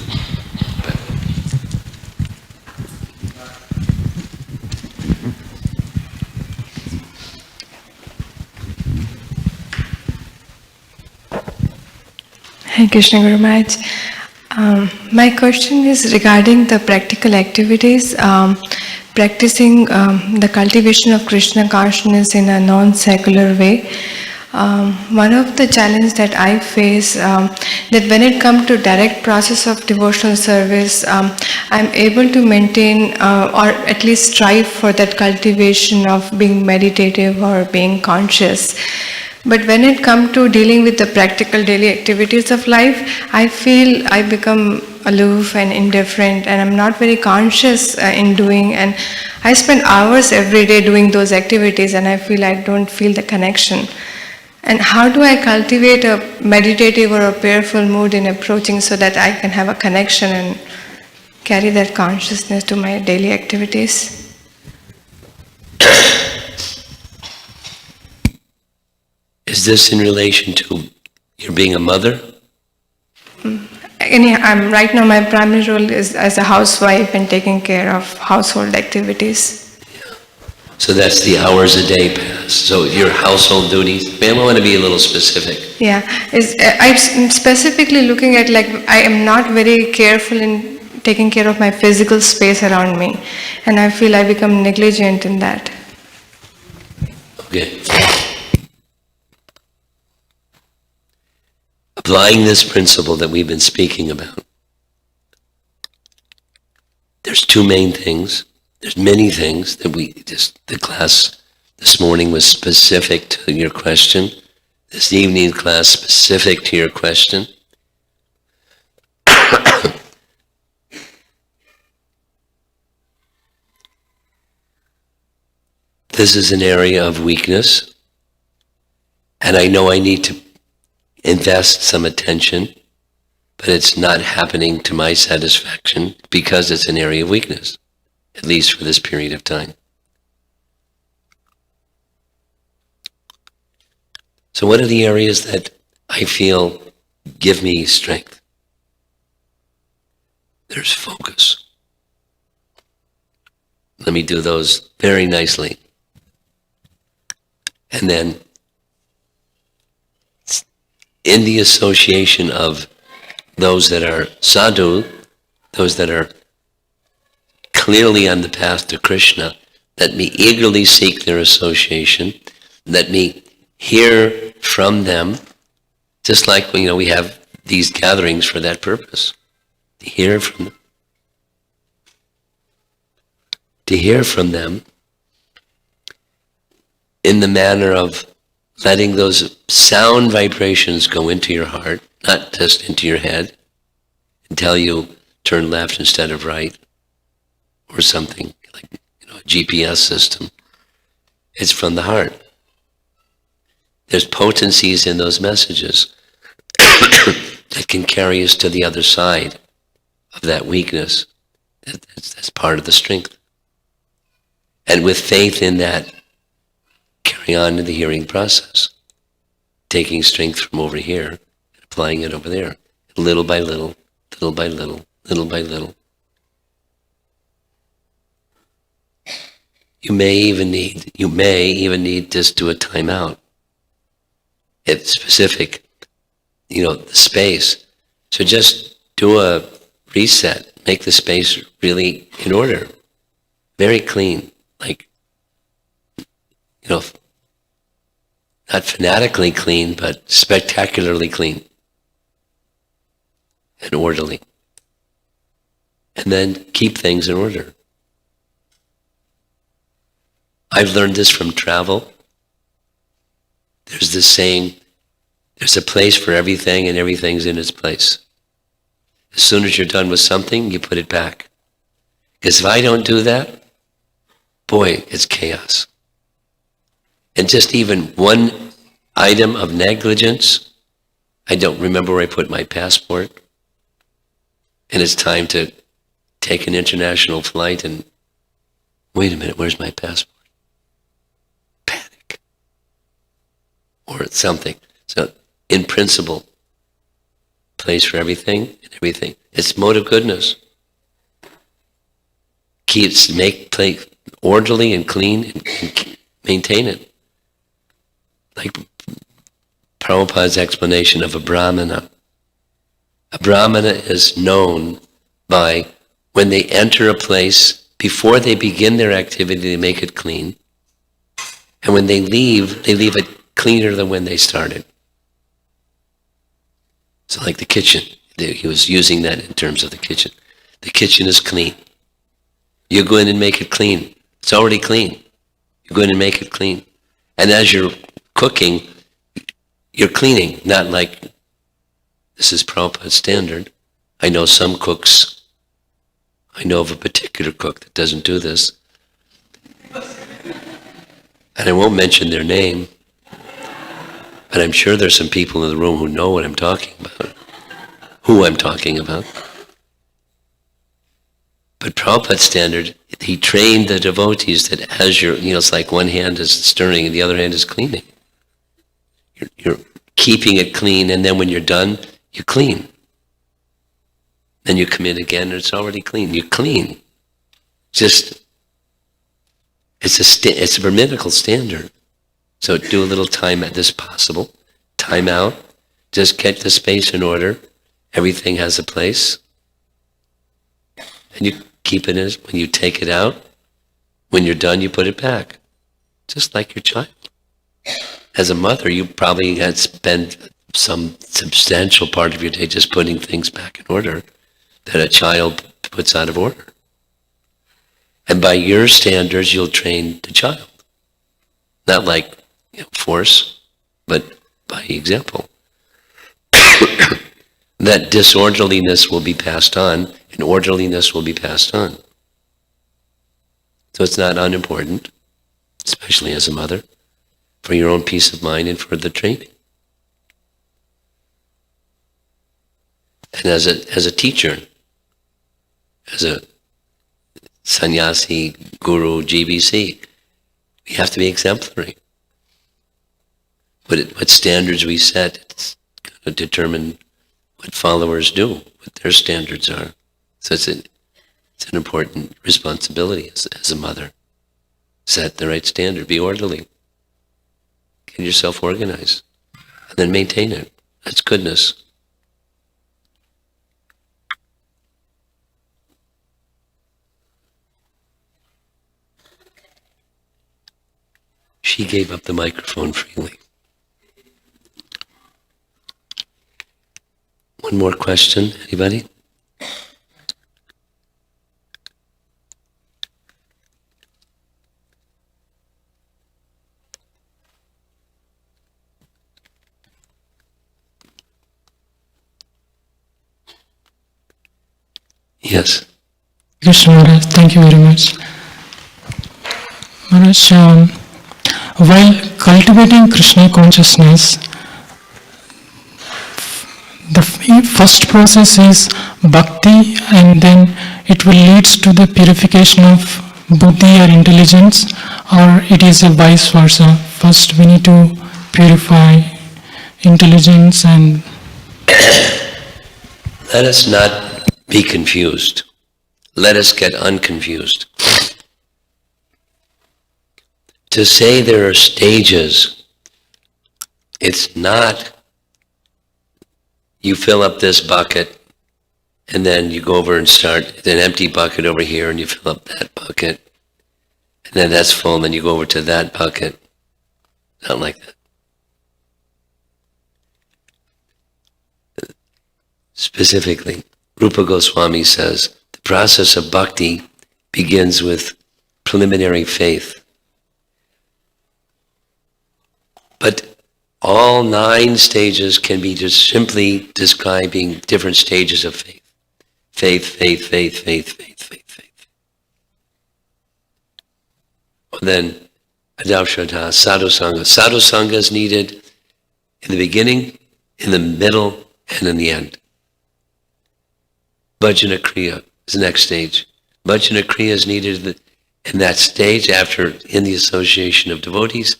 Hare Krishna Guru Maharaj. My question is regarding the practical activities, practicing the cultivation of Krishna consciousness in a non-secular way. One of the challenges that I face, that when it comes to direct process of devotional service, I'm able to maintain or at least strive for that cultivation of being meditative or being conscious. But when it comes to dealing with the practical daily activities of life, I feel I become aloof and indifferent, and I'm not very conscious in doing, and I spend hours every day doing those activities, and I feel I don't feel the connection. And how do I cultivate a meditative or a prayerful mood in approaching so that I can have a connection and carry that consciousness to my daily activities? Is this in relation to your being a mother? Right now my primary role is as a housewife and taking care of household activities. Yeah. So that's the hours a day pass. So your household duties, I want to be a little specific. Yeah, I'm specifically looking at, like, I am not very careful in taking care of my physical space around me, and I feel I become negligent in that. Okay. Applying this principle that we've been speaking about, there's two main things. There's many things that the class this morning was specific to your question. This evening class specific to your question. This is an area of weakness, and I know I need to invest some attention, but it's not happening to my satisfaction because it's an area of weakness, at least for this period of time. So what are the areas that I feel give me strength? There's focus. Let me do those very nicely. And then in the association of those that are sadhu, those that are clearly on the path to Krishna, let me eagerly seek their association, let me hear from them, just like we have these gatherings for that purpose, to hear from them. To hear from them in the manner of letting those sound vibrations go into your heart, not just into your head, and tell you turn left instead of right, or something like a GPS system. It's from the heart. There's potencies in those messages that can carry us to the other side of that weakness. That's part of the strength. And with faith in that, carry on in the hearing process, taking strength from over here and applying it over there, little by little, little by little, little by little. You may even need just do a timeout. It's specific, the space. So just do a reset, make the space really in order, very clean, like, not fanatically clean, but spectacularly clean and orderly. And then keep things in order. I've learned this from travel. There's this saying, there's a place for everything and everything's in its place. As soon as you're done with something, you put it back. Because if I don't do that, boy, it's chaos. And just even one item of negligence, I don't remember where I put my passport, and it's time to take an international flight and, wait a minute, where's my passport? Panic. Or something. So, in principle, place for everything and everything. It's mode of goodness. Make orderly and clean and maintain it. Like Prabhupada's explanation of a brahmana. A brahmana is known by when they enter a place, before they begin their activity, they make it clean. And when they leave it cleaner than when they started. So like the kitchen, he was using that in terms of the kitchen. The kitchen is clean. You go in and make it clean. It's already clean. You go in and make it clean. And as you're cooking, you're cleaning, not like, this is Prabhupada's standard. I know some cooks, I know of a particular cook that doesn't do this. And I won't mention their name, but I'm sure there's some people in the room who know what I'm talking about, who I'm talking about. But Prabhupada's standard, he trained the devotees that as you're, it's like one hand is stirring and the other hand is cleaning. You're keeping it clean, and then when you're done, you clean. Then you come in again and it's already clean. You clean. Just, it's a Brahminical standard. So do a little time at this possible. Time out. Just get the space in order. Everything has a place. And you keep it in. When you take it out, when you're done, you put it back. Just like your child. As a mother, you probably had spent some substantial part of your day just putting things back in order that a child puts out of order. And by your standards, you'll train the child. Not like force, but by example. That disorderliness will be passed on, and orderliness will be passed on. So it's not unimportant, especially as a mother, for your own peace of mind and for the training. And as a teacher, as a sannyasi, guru, GBC, we have to be exemplary. What standards we set, it's going to determine what followers do, what their standards are. So it's an important responsibility as a mother. Set the right standard, be orderly. Get yourself organized, and then maintain it. That's goodness. She gave up the microphone freely. One more question, anybody? Yes. Krishna Maharaj, thank you very much. Maharaj, while cultivating Krishna consciousness, the first process is bhakti, and then it will lead to the purification of buddhi or intelligence, or it is a vice versa. First we need to purify intelligence and... Let us not be confused. Let us get unconfused. To say there are stages, it's not you fill up this bucket and then you go over and start an empty bucket over here and you fill up that bucket. And then that's full, and then you go over to that bucket. Not like that. Specifically, Rupa Goswami says, the process of bhakti begins with preliminary faith. But all 9 stages can be just simply describing different stages of faith. Faith, faith, faith, faith, faith, faith, faith. Then, adavshraddha, sadhusanga. Sadhusanga is needed in the beginning, in the middle, and in the end. Bhajana kriya is the next stage. Bhajana kriya is needed in that stage after, in the association of devotees,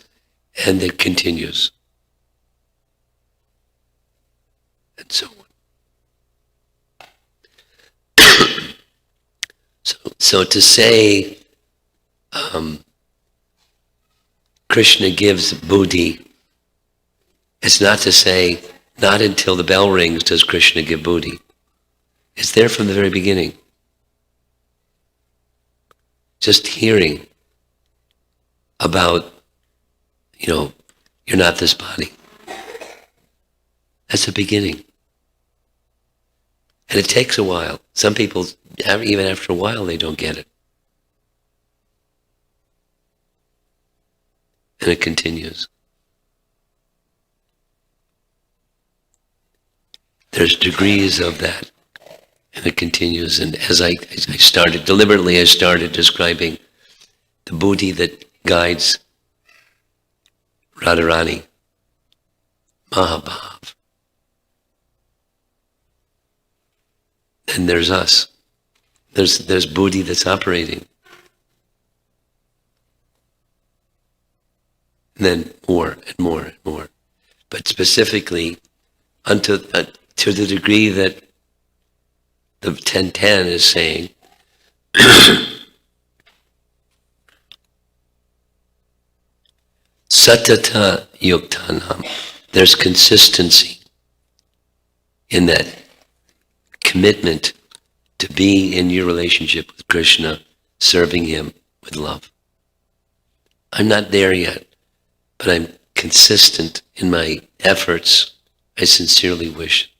and it continues. And so on. So to say Krishna gives buddhi, it's not to say not until the bell rings does Krishna give buddhi. It's there from the very beginning. Just hearing about, you're not this body. That's the beginning. And it takes a while. Some people, even after a while, they don't get it. And it continues. There's degrees of that. And it continues. And as I started describing the buddhi that guides Radharani, Mahabhav. And there's us. There's buddhi that's operating. And then more and more and more. But specifically, to the degree that the 1010 is saying, satata yuktanam, there's consistency in that commitment to be in your relationship with Krishna, serving him with love. I'm not there yet, but I'm consistent in my efforts. I sincerely wish.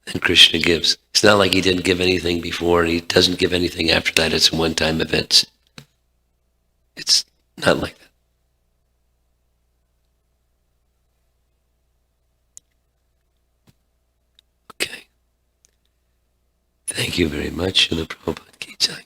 And Krishna gives. It's not like he didn't give anything before and he doesn't give anything after that. It's a one-time event. It's not like that. Okay. Thank you very much. Srila Prabhupada Ki Jai.